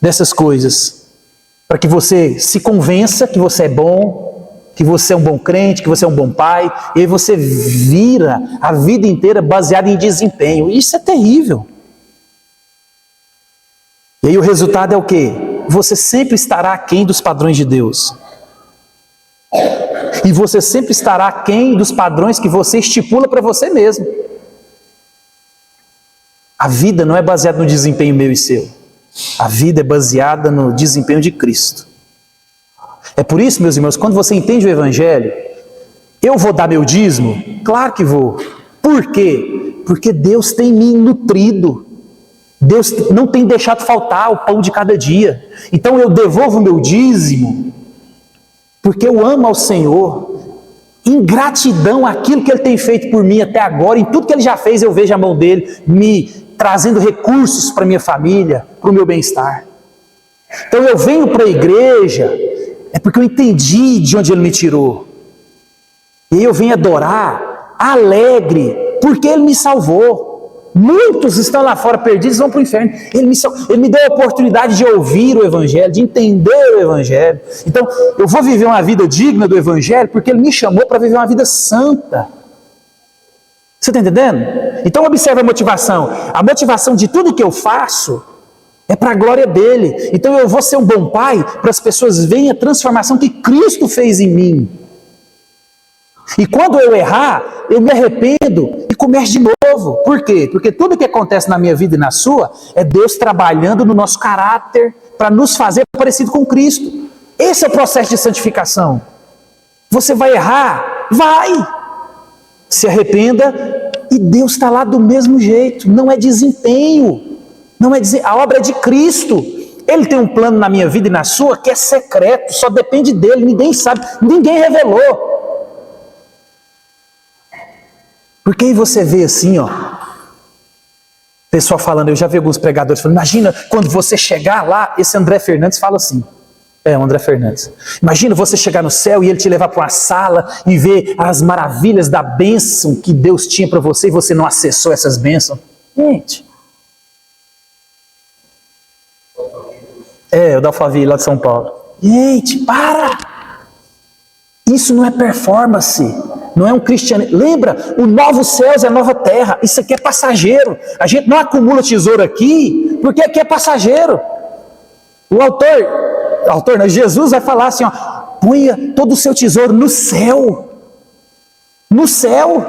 A: dessas coisas. Para que você se convença que você é bom, que você é um bom crente, que você é um bom pai. E aí você vira a vida inteira baseado em desempenho. Isso é terrível. E aí o resultado é o quê? Você sempre estará aquém dos padrões de Deus. E você sempre estará aquém dos padrões que você estipula para você mesmo. A vida não é baseada no desempenho meu e seu. A vida é baseada no desempenho de Cristo. É por isso, meus irmãos, quando você entende o Evangelho, eu vou dar meu dízimo? Claro que vou. Por quê? Porque Deus tem me nutrido. Deus não tem deixado faltar o pão de cada dia. Então eu devolvo o meu dízimo porque eu amo ao Senhor, em gratidão àquilo que Ele tem feito por mim até agora. Em tudo que Ele já fez, eu vejo a mão dEle me trazendo recursos para a minha família, para o meu bem-estar. Então eu venho para a igreja, é porque eu entendi de onde Ele me tirou. E eu venho adorar, alegre, porque Ele me salvou. Muitos estão lá fora perdidos e vão para o inferno. Ele me deu a oportunidade de ouvir o Evangelho, de entender o Evangelho. Então, eu vou viver uma vida digna do Evangelho porque Ele me chamou para viver uma vida santa. Você está entendendo? Então, observe a motivação. A motivação de tudo que eu faço é para a glória dEle. Então, eu vou ser um bom pai para as pessoas verem a transformação que Cristo fez em mim. E quando eu errar, eu me arrependo e começo de novo. Por quê? Porque tudo que acontece na minha vida e na sua é Deus trabalhando no nosso caráter para nos fazer parecido com Cristo. Esse é o processo de santificação. Você vai errar? Vai! Se arrependa e Deus está lá do mesmo jeito. Não é desempenho. A obra é de Cristo. Ele tem um plano na minha vida e na sua que é secreto, só depende dele, ninguém sabe, ninguém revelou. Porque aí você vê assim, ó, pessoal falando, eu já vi alguns pregadores falando, imagina quando você chegar lá, esse André Fernandes fala assim, o André Fernandes, imagina você chegar no céu e ele te levar para uma sala e ver as maravilhas da bênção que Deus tinha para você e você não acessou essas bênçãos. Gente, o da Alphaville lá de São Paulo. Gente, para! Isso não é performance, não é um cristianismo. Lembra, o novo céus e a nova terra, isso aqui é passageiro. A gente não acumula tesouro aqui, porque aqui é passageiro. O autor, né, Jesus vai falar assim, ó, ponha todo o seu tesouro no céu. No céu.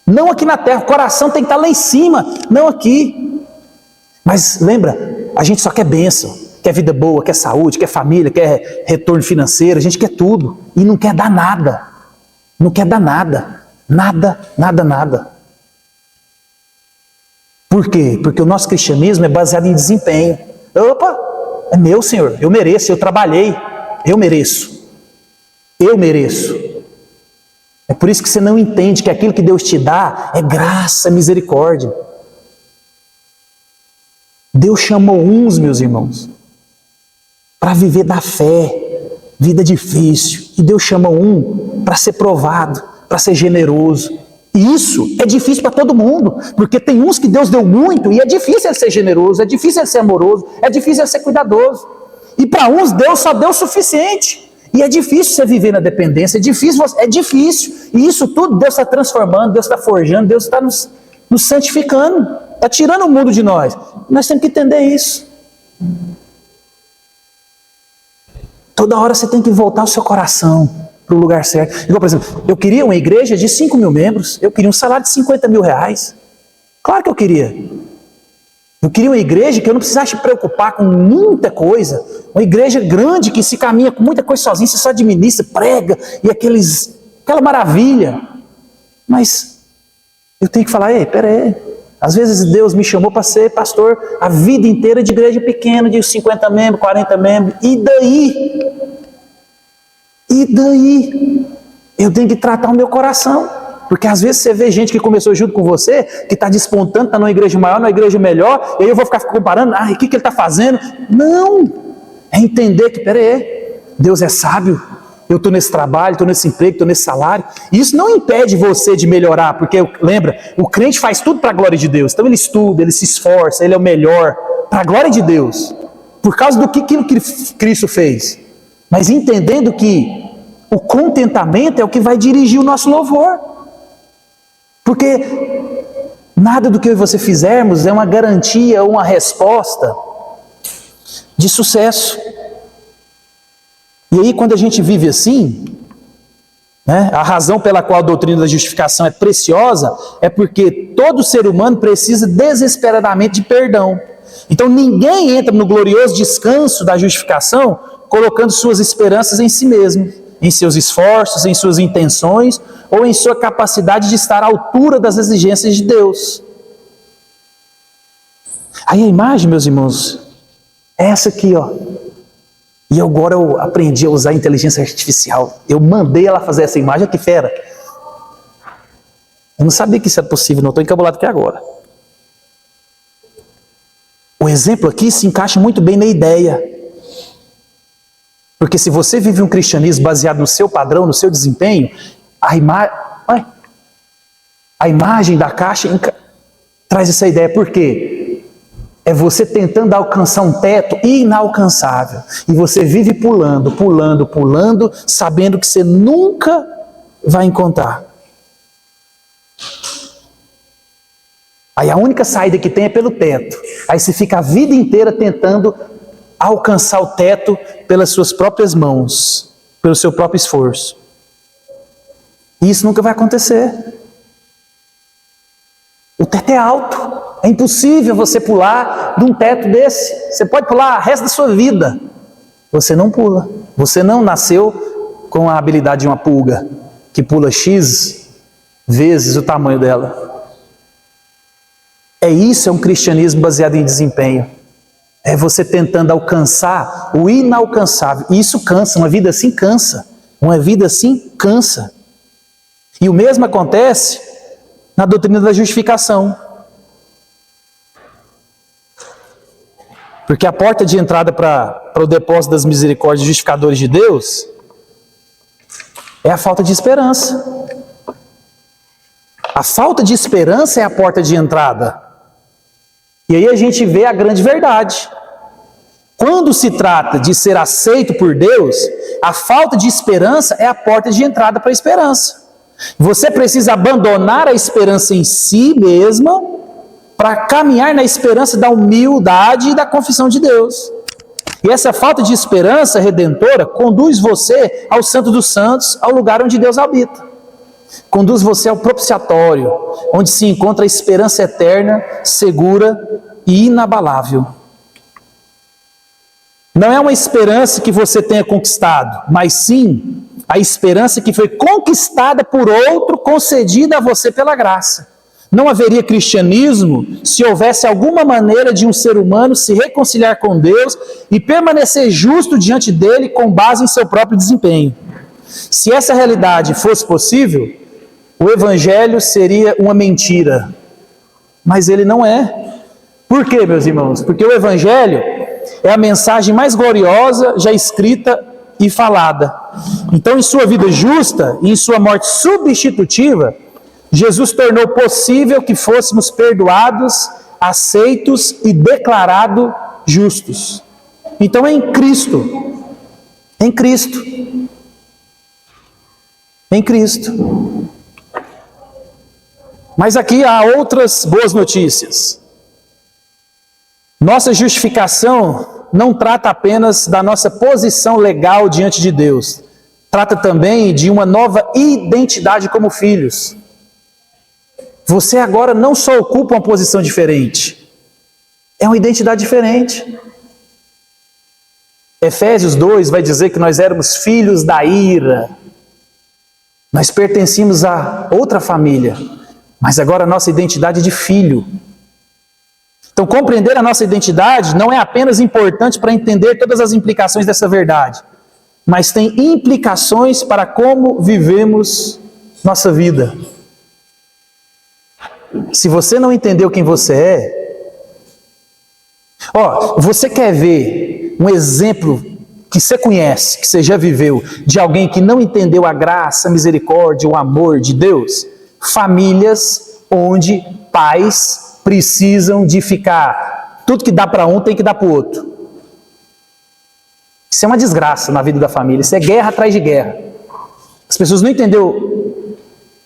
A: Não aqui na terra, o coração tem que estar lá em cima, não aqui. Mas lembra, a gente só quer bênção. Quer vida boa, quer saúde, quer família, quer retorno financeiro, a gente quer tudo. E não quer dar nada. Não quer dar nada. Nada. Por quê? Porque o nosso cristianismo é baseado em desempenho. Opa, é meu, Senhor, eu mereço, eu trabalhei, eu mereço. É por isso que você não entende que aquilo que Deus te dá é graça, é misericórdia. Deus chamou uns, meus irmãos, para viver da fé, vida difícil. E Deus chama um para ser provado, para ser generoso. E isso é difícil para todo mundo, porque tem uns que Deus deu muito e é difícil ele ser generoso, é difícil ele ser amoroso, é difícil ele ser cuidadoso. E para uns Deus só deu o suficiente. E é difícil você viver na dependência, é difícil. E isso tudo Deus está transformando, Deus está forjando, Deus está nos santificando, está tirando o mundo de nós. Nós temos que entender isso. Toda hora você tem que voltar o seu coração para o lugar certo. Igual, por exemplo, eu queria uma igreja de 5 mil membros, eu queria um salário de 50 mil reais. Claro que eu queria. Eu queria uma igreja que eu não precisasse me preocupar com muita coisa. Uma igreja grande que se caminha com muita coisa sozinho, você só administra, prega, e aquela maravilha. Mas eu tenho que falar, ei, peraí. Às vezes Deus me chamou para ser pastor a vida inteira de igreja pequena, de 50 membros, 40 membros. E daí? E daí? Eu tenho que tratar o meu coração. Porque às vezes você vê gente que começou junto com você, que está despontando, está numa igreja maior, numa igreja melhor, e aí eu vou ficar comparando, o que ele está fazendo? Não! É entender que, peraí, Deus é sábio, eu estou nesse trabalho, estou nesse emprego, estou nesse salário. Isso não impede você de melhorar, porque lembra, o crente faz tudo para a glória de Deus. Então ele estuda, ele se esforça, ele é o melhor, para a glória de Deus. Por causa daquilo que Cristo fez. Mas entendendo que o contentamento é o que vai dirigir o nosso louvor. Porque nada do que eu e você fizermos é uma garantia, uma resposta de sucesso. E aí quando a gente vive assim, né, a razão pela qual a doutrina da justificação é preciosa é porque todo ser humano precisa desesperadamente de perdão. Então ninguém entra no glorioso descanso da justificação colocando suas esperanças em si mesmo, em seus esforços, em suas intenções, ou em sua capacidade de estar à altura das exigências de Deus. Aí a imagem, meus irmãos, é essa aqui, ó. E agora eu aprendi a usar a inteligência artificial. Eu mandei ela fazer essa imagem, que fera. Eu não sabia que isso era possível, não estou encabulado aqui agora. O exemplo aqui se encaixa muito bem na ideia. Porque se você vive um cristianismo baseado no seu padrão, no seu desempenho, a imagem da caixa traz essa ideia. Por quê? É você tentando alcançar um teto inalcançável. E você vive pulando, pulando, pulando, sabendo que você nunca vai encontrar. Aí a única saída que tem é pelo teto. Aí você fica a vida inteira tentando alcançar o teto pelas suas próprias mãos, pelo seu próprio esforço. E isso nunca vai acontecer. O teto é alto. É impossível você pular de um teto desse. Você pode pular o resto da sua vida. Você não pula. Você não nasceu com a habilidade de uma pulga, que pula X vezes o tamanho dela. Isso é um cristianismo baseado em desempenho. É você tentando alcançar o inalcançável. E isso cansa, uma vida assim cansa. Uma vida assim cansa. E o mesmo acontece na doutrina da justificação. Porque a porta de entrada para o depósito das misericórdias justificadores de Deus é a falta de esperança. A falta de esperança é a porta de entrada. E aí a gente vê a grande verdade. Quando se trata de ser aceito por Deus, a falta de esperança é a porta de entrada para a esperança. Você precisa abandonar a esperança em si mesma para caminhar na esperança da humildade e da confissão de Deus. E essa falta de esperança redentora conduz você ao Santo dos Santos, ao lugar onde Deus habita. Conduz você ao propiciatório, onde se encontra a esperança eterna, segura e inabalável. Não é uma esperança que você tenha conquistado, mas sim a esperança que foi conquistada por outro, concedida a você pela graça. Não haveria cristianismo se houvesse alguma maneira de um ser humano se reconciliar com Deus e permanecer justo diante dele com base em seu próprio desempenho. Se essa realidade fosse possível, o Evangelho seria uma mentira. Mas ele não é. Por quê, meus irmãos? Porque o Evangelho é a mensagem mais gloriosa já escrita e falada. Então, em sua vida justa e em sua morte substitutiva, Jesus tornou possível que fôssemos perdoados, aceitos e declarados justos. Então é em Cristo. Em Cristo. Em Cristo. Mas aqui há outras boas notícias. Nossa justificação não trata apenas da nossa posição legal diante de Deus. Trata também de uma nova identidade como filhos. Você agora não só ocupa uma posição diferente, é uma identidade diferente. Efésios 2 vai dizer que nós éramos filhos da ira. Nós pertencíamos a outra família, mas agora a nossa identidade é de filho. Então, compreender a nossa identidade não é apenas importante para entender todas as implicações dessa verdade, mas tem implicações para como vivemos nossa vida. Se você não entendeu quem você é, você quer ver um exemplo que você conhece, que você já viveu, de alguém que não entendeu a graça, a misericórdia, o amor de Deus? Famílias onde pais precisam de ficar, tudo que dá para um tem que dar para o outro. Isso é uma desgraça na vida da família, isso é guerra atrás de guerra. As pessoas não entenderam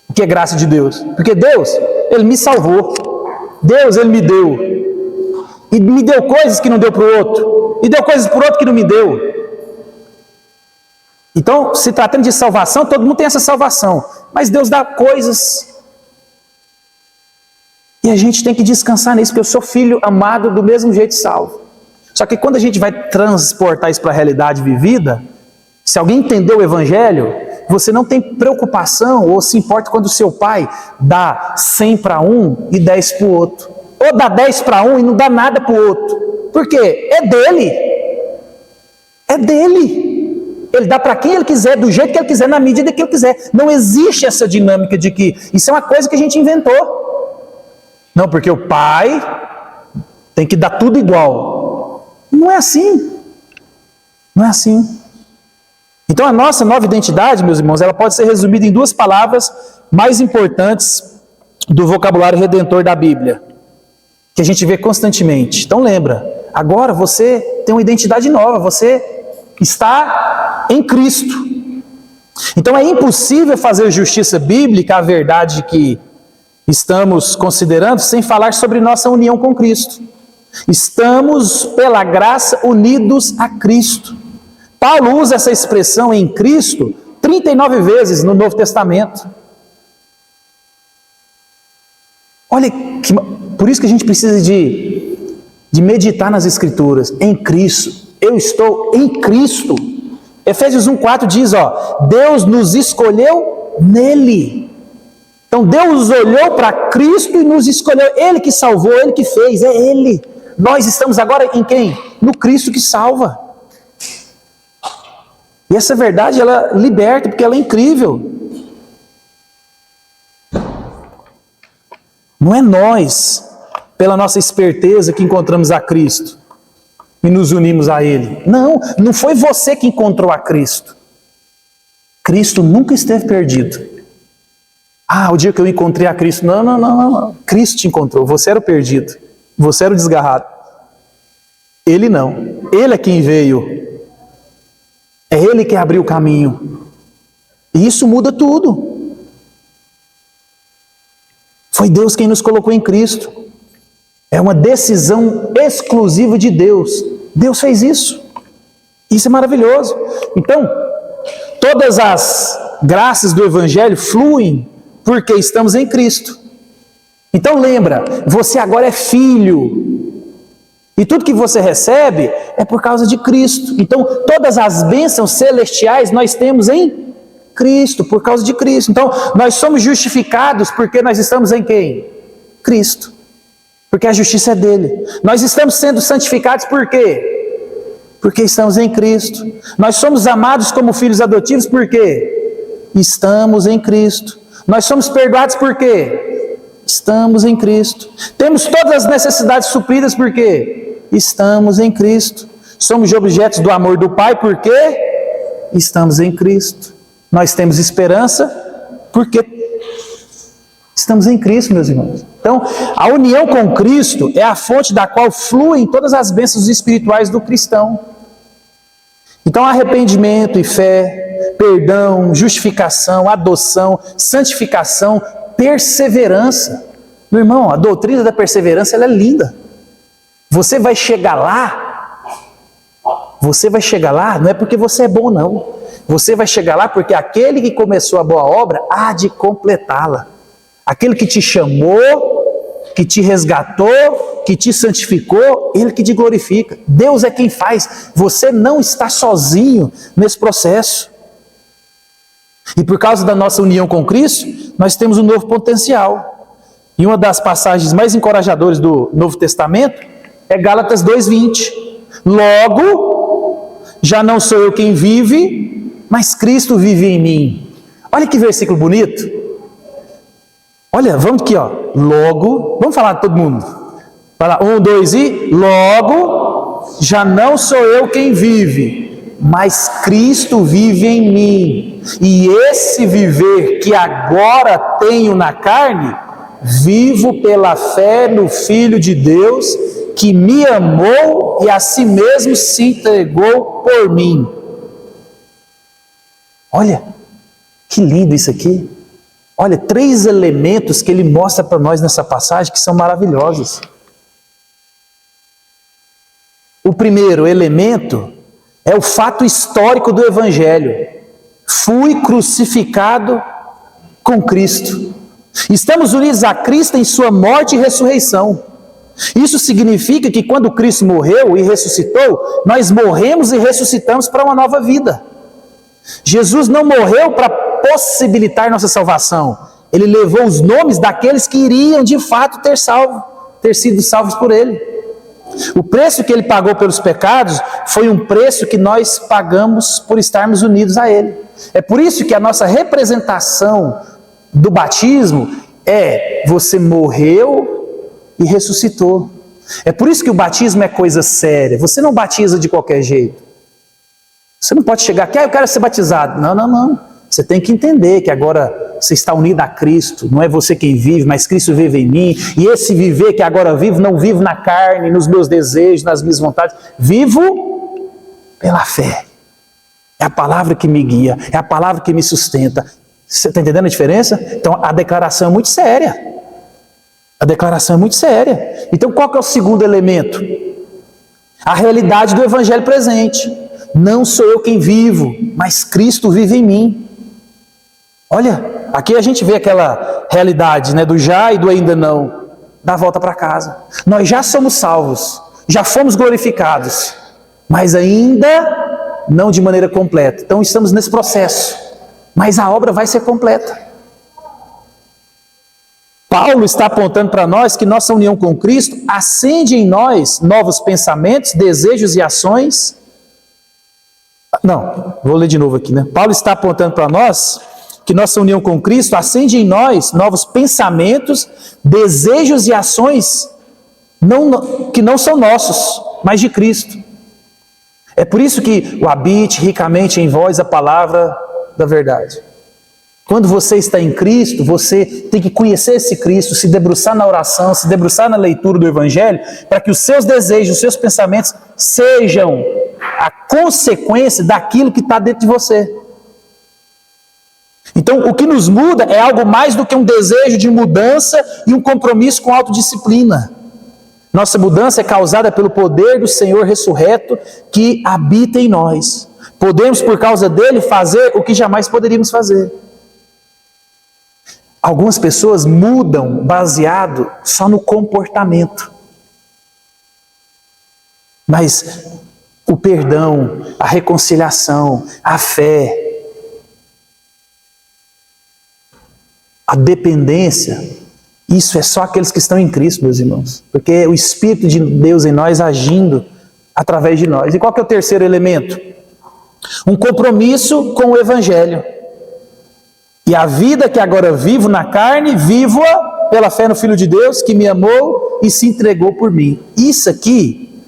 A: o que é graça de Deus, porque Deus, Ele me salvou, Deus, Ele me deu, e me deu coisas que não deu para o outro, e deu coisas para o outro que não me deu. Então, se tratando de salvação, todo mundo tem essa salvação, mas Deus dá coisas, e a gente tem que descansar nisso, porque eu sou filho amado do mesmo jeito salvo. Só que quando a gente vai transportar isso para a realidade vivida, se alguém entendeu o Evangelho, você não tem preocupação ou se importa quando o seu pai dá 100 para um e 10 para o outro, ou dá 10 para um e não dá nada para o outro. Por quê? É dele. É dele. Ele dá para quem ele quiser, do jeito que ele quiser, na medida que ele quiser. Não existe essa dinâmica de que isso é uma coisa que a gente inventou. Não, porque o pai tem que dar tudo igual. Não é assim. Não é assim. Então a nossa nova identidade, meus irmãos, ela pode ser resumida em duas palavras mais importantes do vocabulário redentor da Bíblia, que a gente vê constantemente. Então lembra, agora você tem uma identidade nova, você está em Cristo. Então é impossível fazer justiça bíblica à verdade que estamos considerando sem falar sobre nossa união com Cristo. Estamos, pela graça, unidos a Cristo. Paulo usa essa expressão em Cristo 39 vezes no Novo Testamento. Olha, por isso que a gente precisa de meditar nas Escrituras. Em Cristo, eu estou em Cristo. Efésios 1,4 diz, Deus nos escolheu nele. Então Deus olhou para Cristo e nos escolheu. Ele que salvou, Ele que fez, é Ele. Nós estamos agora em quem? No Cristo que salva. E essa verdade, ela liberta, porque ela é incrível. Não é nós, pela nossa esperteza, que encontramos a Cristo e nos unimos a Ele. Não, não foi você que encontrou a Cristo. Cristo nunca esteve perdido. O dia que eu encontrei a Cristo. Não. Cristo te encontrou, você era o perdido. Você era o desgarrado. Ele não. Ele é quem veio. É Ele que abriu o caminho. E isso muda tudo. Foi Deus quem nos colocou em Cristo. É uma decisão exclusiva de Deus. Deus fez isso. Isso é maravilhoso. Então, todas as graças do Evangelho fluem porque estamos em Cristo. Então lembra, você agora é filho. E tudo que você recebe é por causa de Cristo. Então todas as bênçãos celestiais nós temos em Cristo, por causa de Cristo. Então nós somos justificados porque nós estamos em quem? Cristo. Porque a justiça é dele. Nós estamos sendo santificados por quê? Porque estamos em Cristo. Nós somos amados como filhos adotivos por quê? Estamos em Cristo. Nós somos perdoados por quê? Estamos em Cristo. Temos todas as necessidades supridas por quê? Estamos em Cristo. Somos objetos do amor do Pai por quê? Estamos em Cristo. Nós temos esperança porque estamos em Cristo, meus irmãos. Então, a união com Cristo é a fonte da qual fluem todas as bênçãos espirituais do cristão. Então, arrependimento e fé, perdão, justificação, adoção, santificação, perseverança. Meu irmão, a doutrina da perseverança ela é linda. Você vai chegar lá não é porque você é bom não. Você vai chegar lá porque aquele que começou a boa obra há de completá-la. Aquele que te chamou, que te resgatou, que te santificou, Ele que te glorifica. Deus é quem faz. Você não está sozinho nesse processo. E por causa da nossa união com Cristo, nós temos um novo potencial. E uma das passagens mais encorajadoras do Novo Testamento é Gálatas 2:20. Logo, já não sou eu quem vive, mas Cristo vive em mim. Olha que versículo bonito. Olha, vamos aqui, ó. Logo, vamos falar todo mundo. Vai lá, 1, 2 e... Logo, já não sou eu quem vive, mas Cristo vive em mim. E esse viver que agora tenho na carne, vivo pela fé no Filho de Deus, que me amou e a si mesmo se entregou por mim. Olha, que lindo isso aqui. Olha, 3 elementos que ele mostra para nós nessa passagem que são maravilhosos. O primeiro elemento é o fato histórico do Evangelho. Fui crucificado com Cristo. Estamos unidos a Cristo em sua morte e ressurreição. Isso significa que quando Cristo morreu e ressuscitou, nós morremos e ressuscitamos para uma nova vida. Jesus não morreu para possibilitar nossa salvação. Ele levou os nomes daqueles que iriam de fato ter sido salvos por Ele. O preço que Ele pagou pelos pecados foi um preço que nós pagamos por estarmos unidos a Ele. É por isso que a nossa representação do batismo é: você morreu e ressuscitou. É por isso que o batismo é coisa séria. Você não batiza de qualquer jeito. Você não pode chegar aqui, eu quero ser batizado. Não. Você tem que entender que agora você está unido a Cristo. Não é você quem vive, mas Cristo vive em mim. E esse viver que agora vivo, não vivo na carne, nos meus desejos, nas minhas vontades. Vivo pela fé. É a palavra que me guia, é a palavra que me sustenta. Você está entendendo a diferença? Então a declaração é muito séria. A declaração é muito séria. Então qual que é o segundo elemento? A realidade do Evangelho presente. Não sou eu quem vivo, mas Cristo vive em mim. Olha, aqui a gente vê aquela realidade, né, do já e do ainda não, da volta para casa. Nós já somos salvos, já fomos glorificados, mas ainda não de maneira completa. Então estamos nesse processo, mas a obra vai ser completa. Paulo está apontando para nós que nossa união com Cristo acende em nós novos pensamentos, desejos e ações. Não, vou ler de novo aqui, né? Paulo está apontando para nós que nossa união com Cristo acende em nós novos pensamentos, desejos e ações que não são nossos, mas de Cristo. É por isso que o habite ricamente em vós a palavra da verdade. Quando você está em Cristo, você tem que conhecer esse Cristo, se debruçar na oração, se debruçar na leitura do Evangelho, para que os seus desejos, os seus pensamentos sejam a consequência daquilo que está dentro de você. Então, o que nos muda é algo mais do que um desejo de mudança e um compromisso com a autodisciplina. Nossa mudança é causada pelo poder do Senhor ressurreto que habita em nós. Podemos, por causa dele, fazer o que jamais poderíamos fazer. Algumas pessoas mudam baseado só no comportamento. Mas o perdão, a reconciliação, a fé, a dependência, isso é só aqueles que estão em Cristo, meus irmãos. Porque é o Espírito de Deus em nós agindo através de nós. E qual que é o terceiro elemento? Um compromisso com o Evangelho. E a vida que agora vivo na carne, vivo-a pela fé no Filho de Deus, que me amou e se entregou por mim. Isso aqui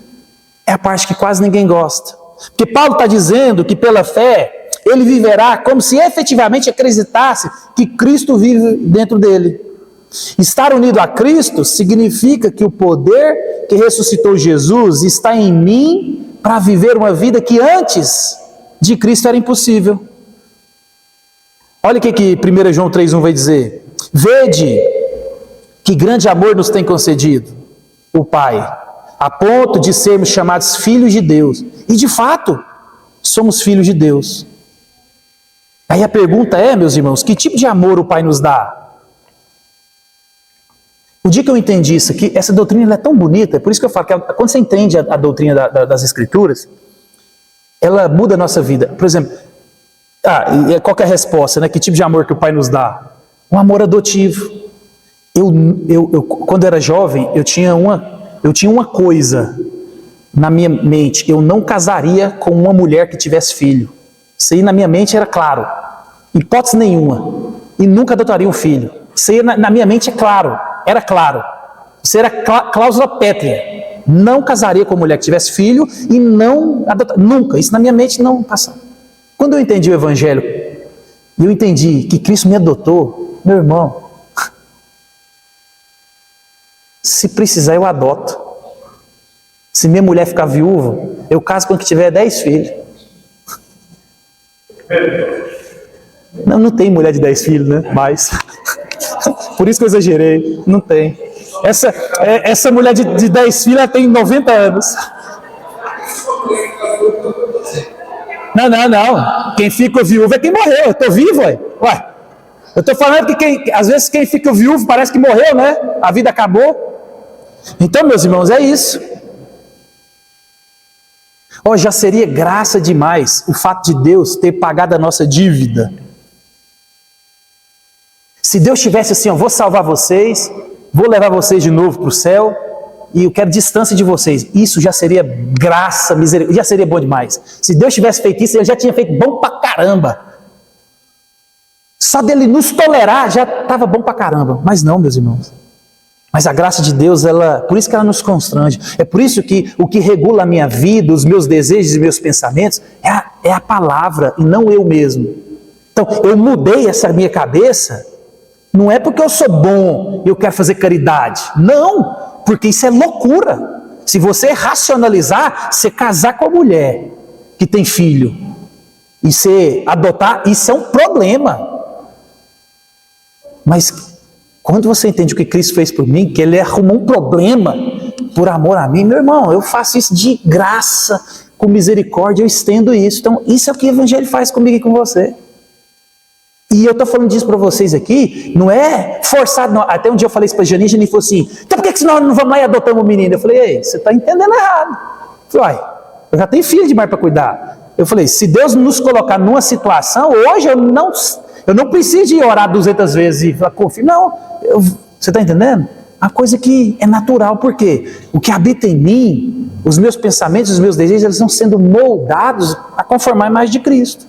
A: é a parte que quase ninguém gosta. Porque Paulo está dizendo que pela fé, ele viverá como se efetivamente acreditasse que Cristo vive dentro dele. Estar unido a Cristo significa que o poder que ressuscitou Jesus está em mim para viver uma vida que antes de Cristo era impossível. Olha o que 1 João 3,1 vai dizer. Vede que grande amor nos tem concedido o Pai, a ponto de sermos chamados filhos de Deus. E de fato, somos filhos de Deus. Aí a pergunta é, meus irmãos, que tipo de amor o Pai nos dá? O dia que eu entendi isso aqui, essa doutrina ela é tão bonita, é por isso que eu falo que quando você entende a doutrina das Escrituras, ela muda a nossa vida. Por exemplo, qual que é a resposta, né? Que tipo de amor que o Pai nos dá? Um amor adotivo. Quando eu era jovem, eu tinha uma coisa na minha mente: eu não casaria com uma mulher que tivesse filho. Isso aí na minha mente era claro, hipótese nenhuma, e nunca adotaria um filho. Isso aí na minha mente era claro. Isso era cláusula pétrea. Não casaria com uma mulher que tivesse filho e não adotaria, nunca. Isso na minha mente não passava. Quando eu entendi o Evangelho, eu entendi que Cristo me adotou, meu irmão, se precisar eu adoto. Se minha mulher ficar viúva, eu caso com quem tiver 10 filhos. Não tem mulher de 10 filhos, né? Mas, por isso que eu exagerei, não tem. Essa mulher de 10 filhos, ela tem 90 anos. Não. Quem fica viúvo é quem morreu. Eu estou vivo, ué. Eu estou falando que às vezes quem fica viúvo parece que morreu, né? A vida acabou. Então, meus irmãos, é isso. Já seria graça demais o fato de Deus ter pagado a nossa dívida. Se Deus tivesse assim, vou salvar vocês, vou levar vocês de novo para o céu, e eu quero distância de vocês, isso já seria graça, misericórdia, já seria bom demais. Se Deus tivesse feito isso, Ele já tinha feito bom pra caramba. Só dele nos tolerar já estava bom pra caramba. Mas não, meus irmãos. Mas a graça de Deus, por isso que ela nos constrange. É por isso que o que regula a minha vida, os meus desejos e meus pensamentos, é a palavra e não eu mesmo. Então, eu mudei essa minha cabeça, não é porque eu sou bom e eu quero fazer caridade. Não, porque isso é loucura. Se você racionalizar, você casar com a mulher que tem filho e você adotar, isso é um problema. Mas quando você entende o que Cristo fez por mim, que Ele arrumou um problema por amor a mim, meu irmão, eu faço isso de graça, com misericórdia, eu estendo isso. Então, isso é o que o Evangelho faz comigo e com você. E eu estou falando disso para vocês aqui, não é forçado, não. Até um dia eu falei isso para a Janine, Janine falou assim, então por que nós não vamos lá e adotamos o menino? Eu falei, ei, você está entendendo errado. Eu falei, eu já tenho filho demais para cuidar. Eu falei, se Deus nos colocar numa situação, hoje eu não preciso de orar 200 vezes e falar, confio. Não, você está entendendo? A coisa que é natural, porque o que habita em mim, os meus pensamentos, os meus desejos, eles estão sendo moldados a conformar a imagem de Cristo.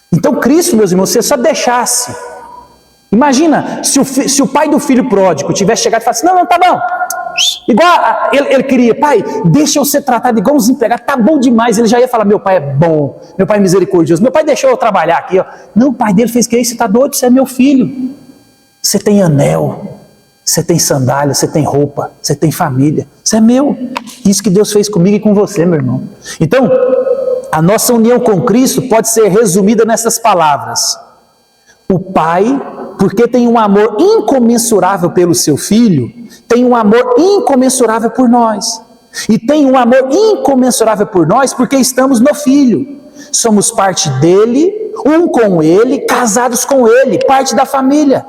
A: Então Cristo, meus irmãos, se você só deixasse, imagina se o pai do filho pródigo tivesse chegado e falasse, não, tá bom, igual ele queria, pai, deixa eu ser tratado igual uns empregados, tá bom demais. Ele já ia falar, meu pai é bom, meu pai é misericordioso, meu pai deixou eu trabalhar aqui, ó. Não, o pai dele fez que isso, você tá doido, você é meu filho, você tem anel, você tem sandália, você tem roupa, você tem família, você é meu. Isso que Deus fez comigo e com você, meu irmão. Então, a nossa união com Cristo pode ser resumida nessas palavras: o Pai, porque tem um amor incomensurável pelo seu Filho, tem um amor incomensurável por nós. E tem um amor incomensurável por nós porque estamos no Filho. Somos parte dele, um com ele, casados com ele, parte da família.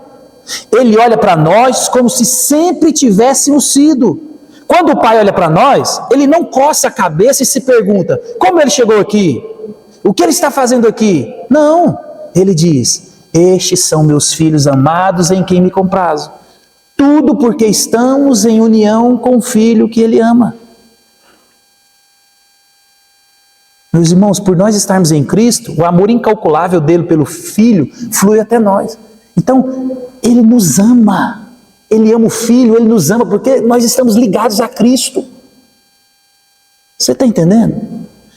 A: Ele olha para nós como se sempre tivéssemos sido. Quando o Pai olha para nós, Ele não coça a cabeça e se pergunta, como Ele chegou aqui? O que Ele está fazendo aqui? Não, Ele diz, estes são meus filhos amados em quem me comprazo. Tudo porque estamos em união com o Filho que Ele ama. Meus irmãos, por nós estarmos em Cristo, o amor incalculável dele pelo Filho flui até nós. Então, Ele nos ama. Ele ama o Filho, Ele nos ama porque nós estamos ligados a Cristo. Você está entendendo?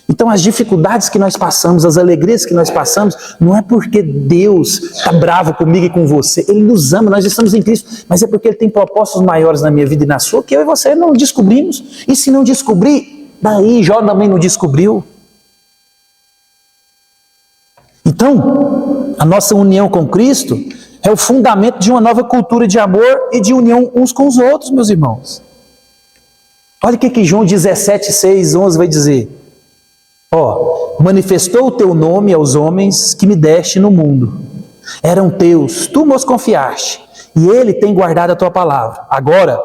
A: Então as dificuldades que nós passamos, as alegrias que nós passamos, não é porque Deus está bravo comigo e com você. Ele nos ama, nós estamos em Cristo, mas é porque Ele tem propósitos maiores na minha vida e na sua, que eu e você não descobrimos. E se não descobrir, daí Jó também não descobriu. Então, a nossa união com Cristo é o fundamento de uma nova cultura de amor e de união uns com os outros, meus irmãos. Olha o que João 17, 6, 11 vai dizer. Manifestou o teu nome aos homens que me deste no mundo. Eram teus, tu nos confiaste, e ele tem guardado a tua palavra. Agora,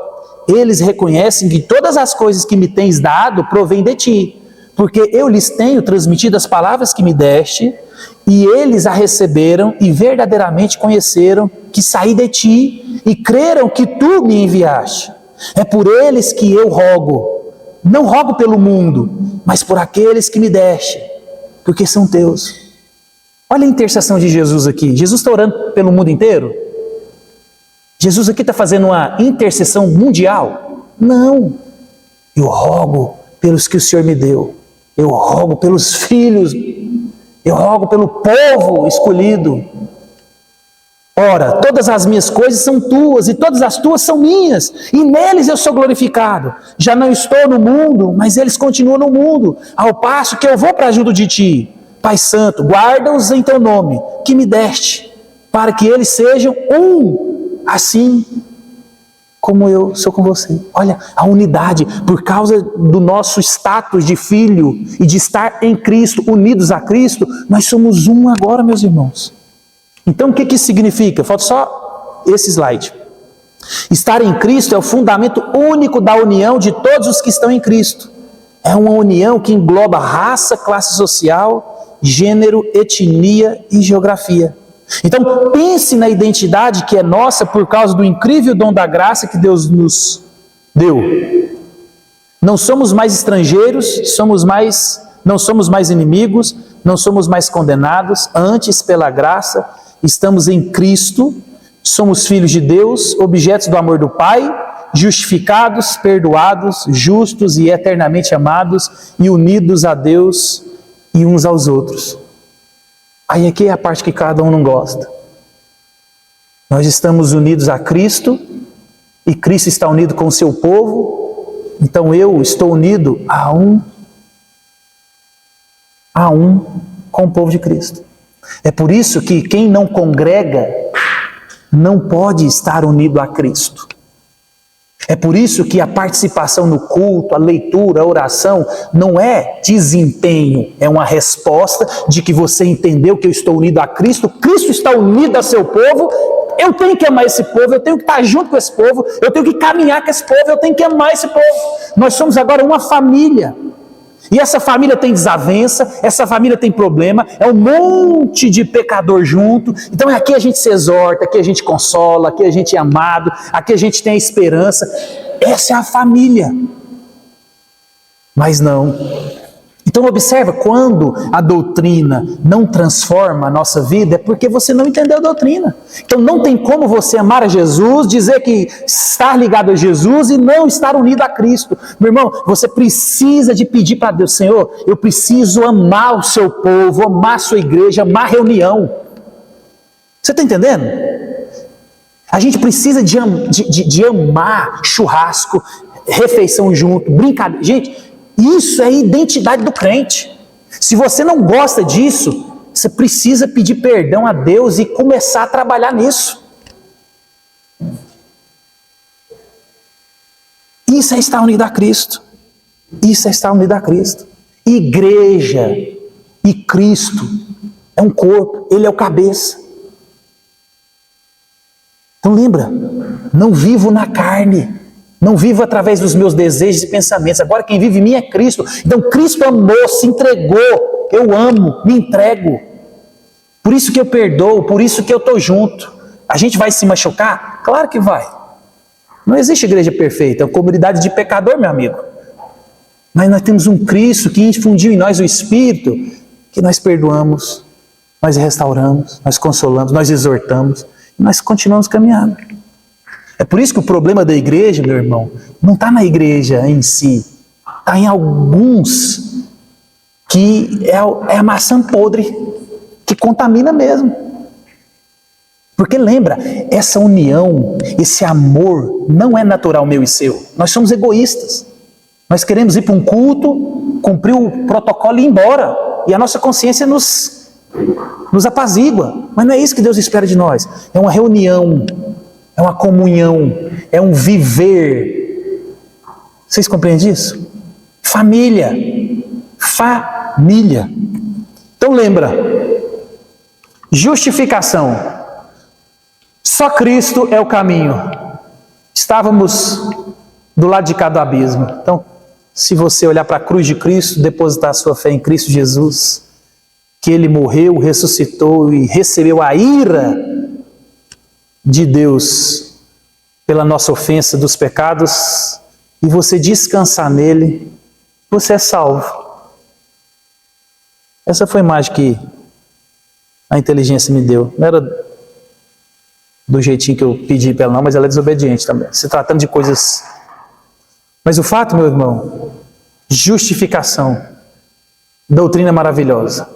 A: eles reconhecem que todas as coisas que me tens dado provêm de ti, porque eu lhes tenho transmitido as palavras que me deste, e eles a receberam e verdadeiramente conheceram que saí de ti e creram que tu me enviaste. É por eles que eu rogo, não rogo pelo mundo, mas por aqueles que me deste, porque são teus. Olha a intercessão de Jesus aqui. Jesus está orando pelo mundo inteiro? Jesus aqui está fazendo uma intercessão mundial? Não. Eu rogo pelos que o Senhor me deu. Eu rogo pelos filhos. Eu rogo pelo povo escolhido. Ora, todas as minhas coisas são tuas, e todas as tuas são minhas, e neles eu sou glorificado. Já não estou no mundo, mas eles continuam no mundo, ao passo que eu vou para junto de ti. Pai Santo, guarda-os em teu nome, que me deste, para que eles sejam um, assim como eu sou com você. Olha, a unidade, por causa do nosso status de filho e de estar em Cristo, unidos a Cristo, nós somos um agora, meus irmãos. Então o que isso significa? Falta só esse slide. Estar em Cristo é o fundamento único da união de todos os que estão em Cristo. É uma união que engloba raça, classe social, gênero, etnia e geografia. Então pense na identidade que é nossa por causa do incrível dom da graça que Deus nos deu. Não somos mais estrangeiros, não somos mais inimigos, não somos mais condenados, antes pela graça estamos em Cristo, somos filhos de Deus, objetos do amor do Pai, justificados, perdoados, justos e eternamente amados e unidos a Deus e uns aos outros. Aí aqui é a parte que cada um não gosta. Nós estamos unidos a Cristo e Cristo está unido com o seu povo, então eu estou unido a um com o povo de Cristo. É por isso que quem não congrega não pode estar unido a Cristo. É por isso que a participação no culto, a leitura, a oração, não é desempenho, é uma resposta de que você entendeu que eu estou unido a Cristo, Cristo está unido a seu povo, eu tenho que amar esse povo, eu tenho que estar junto com esse povo, eu tenho que caminhar com esse povo, eu tenho que amar esse povo. Nós somos agora uma família. E essa família tem desavença, essa família tem problema, é um monte de pecador junto. Então aqui a gente se exorta, aqui a gente consola, aqui a gente é amado, aqui a gente tem a esperança. Essa é a família. Mas não. Então observa, quando a doutrina não transforma a nossa vida, é porque você não entendeu a doutrina. Então não tem como você amar a Jesus, dizer que estar ligado a Jesus e não estar unido a Cristo. Meu irmão, você precisa de pedir para Deus, Senhor, eu preciso amar o seu povo, amar a sua igreja, amar a reunião. Você está entendendo? A gente precisa de amar churrasco, refeição junto, brincadeira. Gente, isso é a identidade do crente. Se você não gosta disso, você precisa pedir perdão a Deus e começar a trabalhar nisso. Isso é estar unido a Cristo. Isso é estar unido a Cristo. Igreja e Cristo é um corpo, Ele é o cabeça. Então lembra, não vivo na carne. Não vivo através dos meus desejos e pensamentos. Agora quem vive em mim é Cristo. Então Cristo amou, se entregou. Eu amo, me entrego. Por isso que eu perdoo, por isso que eu estou junto. A gente vai se machucar? Claro que vai. Não existe igreja perfeita, é uma comunidade de pecador, meu amigo. Mas nós temos um Cristo que infundiu em nós o Espírito, que nós perdoamos, nós restauramos, nós consolamos, nós exortamos, e nós continuamos caminhando. É por isso que o problema da igreja, meu irmão, não está na igreja em si, está em alguns que é a maçã podre, que contamina mesmo. Porque lembra, essa união, esse amor, não é natural meu e seu. Nós somos egoístas. Nós queremos ir para um culto, cumprir o protocolo e ir embora. E a nossa consciência nos nos apazigua. Mas não é isso que Deus espera de nós. É uma reunião, é uma comunhão, é um viver. Vocês compreendem isso? Família. Família. Então lembra, justificação. Só Cristo é o caminho. Estávamos do lado de cá do abismo. Então, se você olhar para a cruz de Cristo, depositar a sua fé em Cristo Jesus, que Ele morreu, ressuscitou e recebeu a ira de Deus pela nossa ofensa dos pecados, e você descansar nele, você é salvo. Essa foi a imagem que a inteligência me deu. Não era do jeitinho que eu pedi para ela não, mas ela é desobediente também, se tratando de coisas. Mas o fato, meu irmão, justificação, doutrina maravilhosa.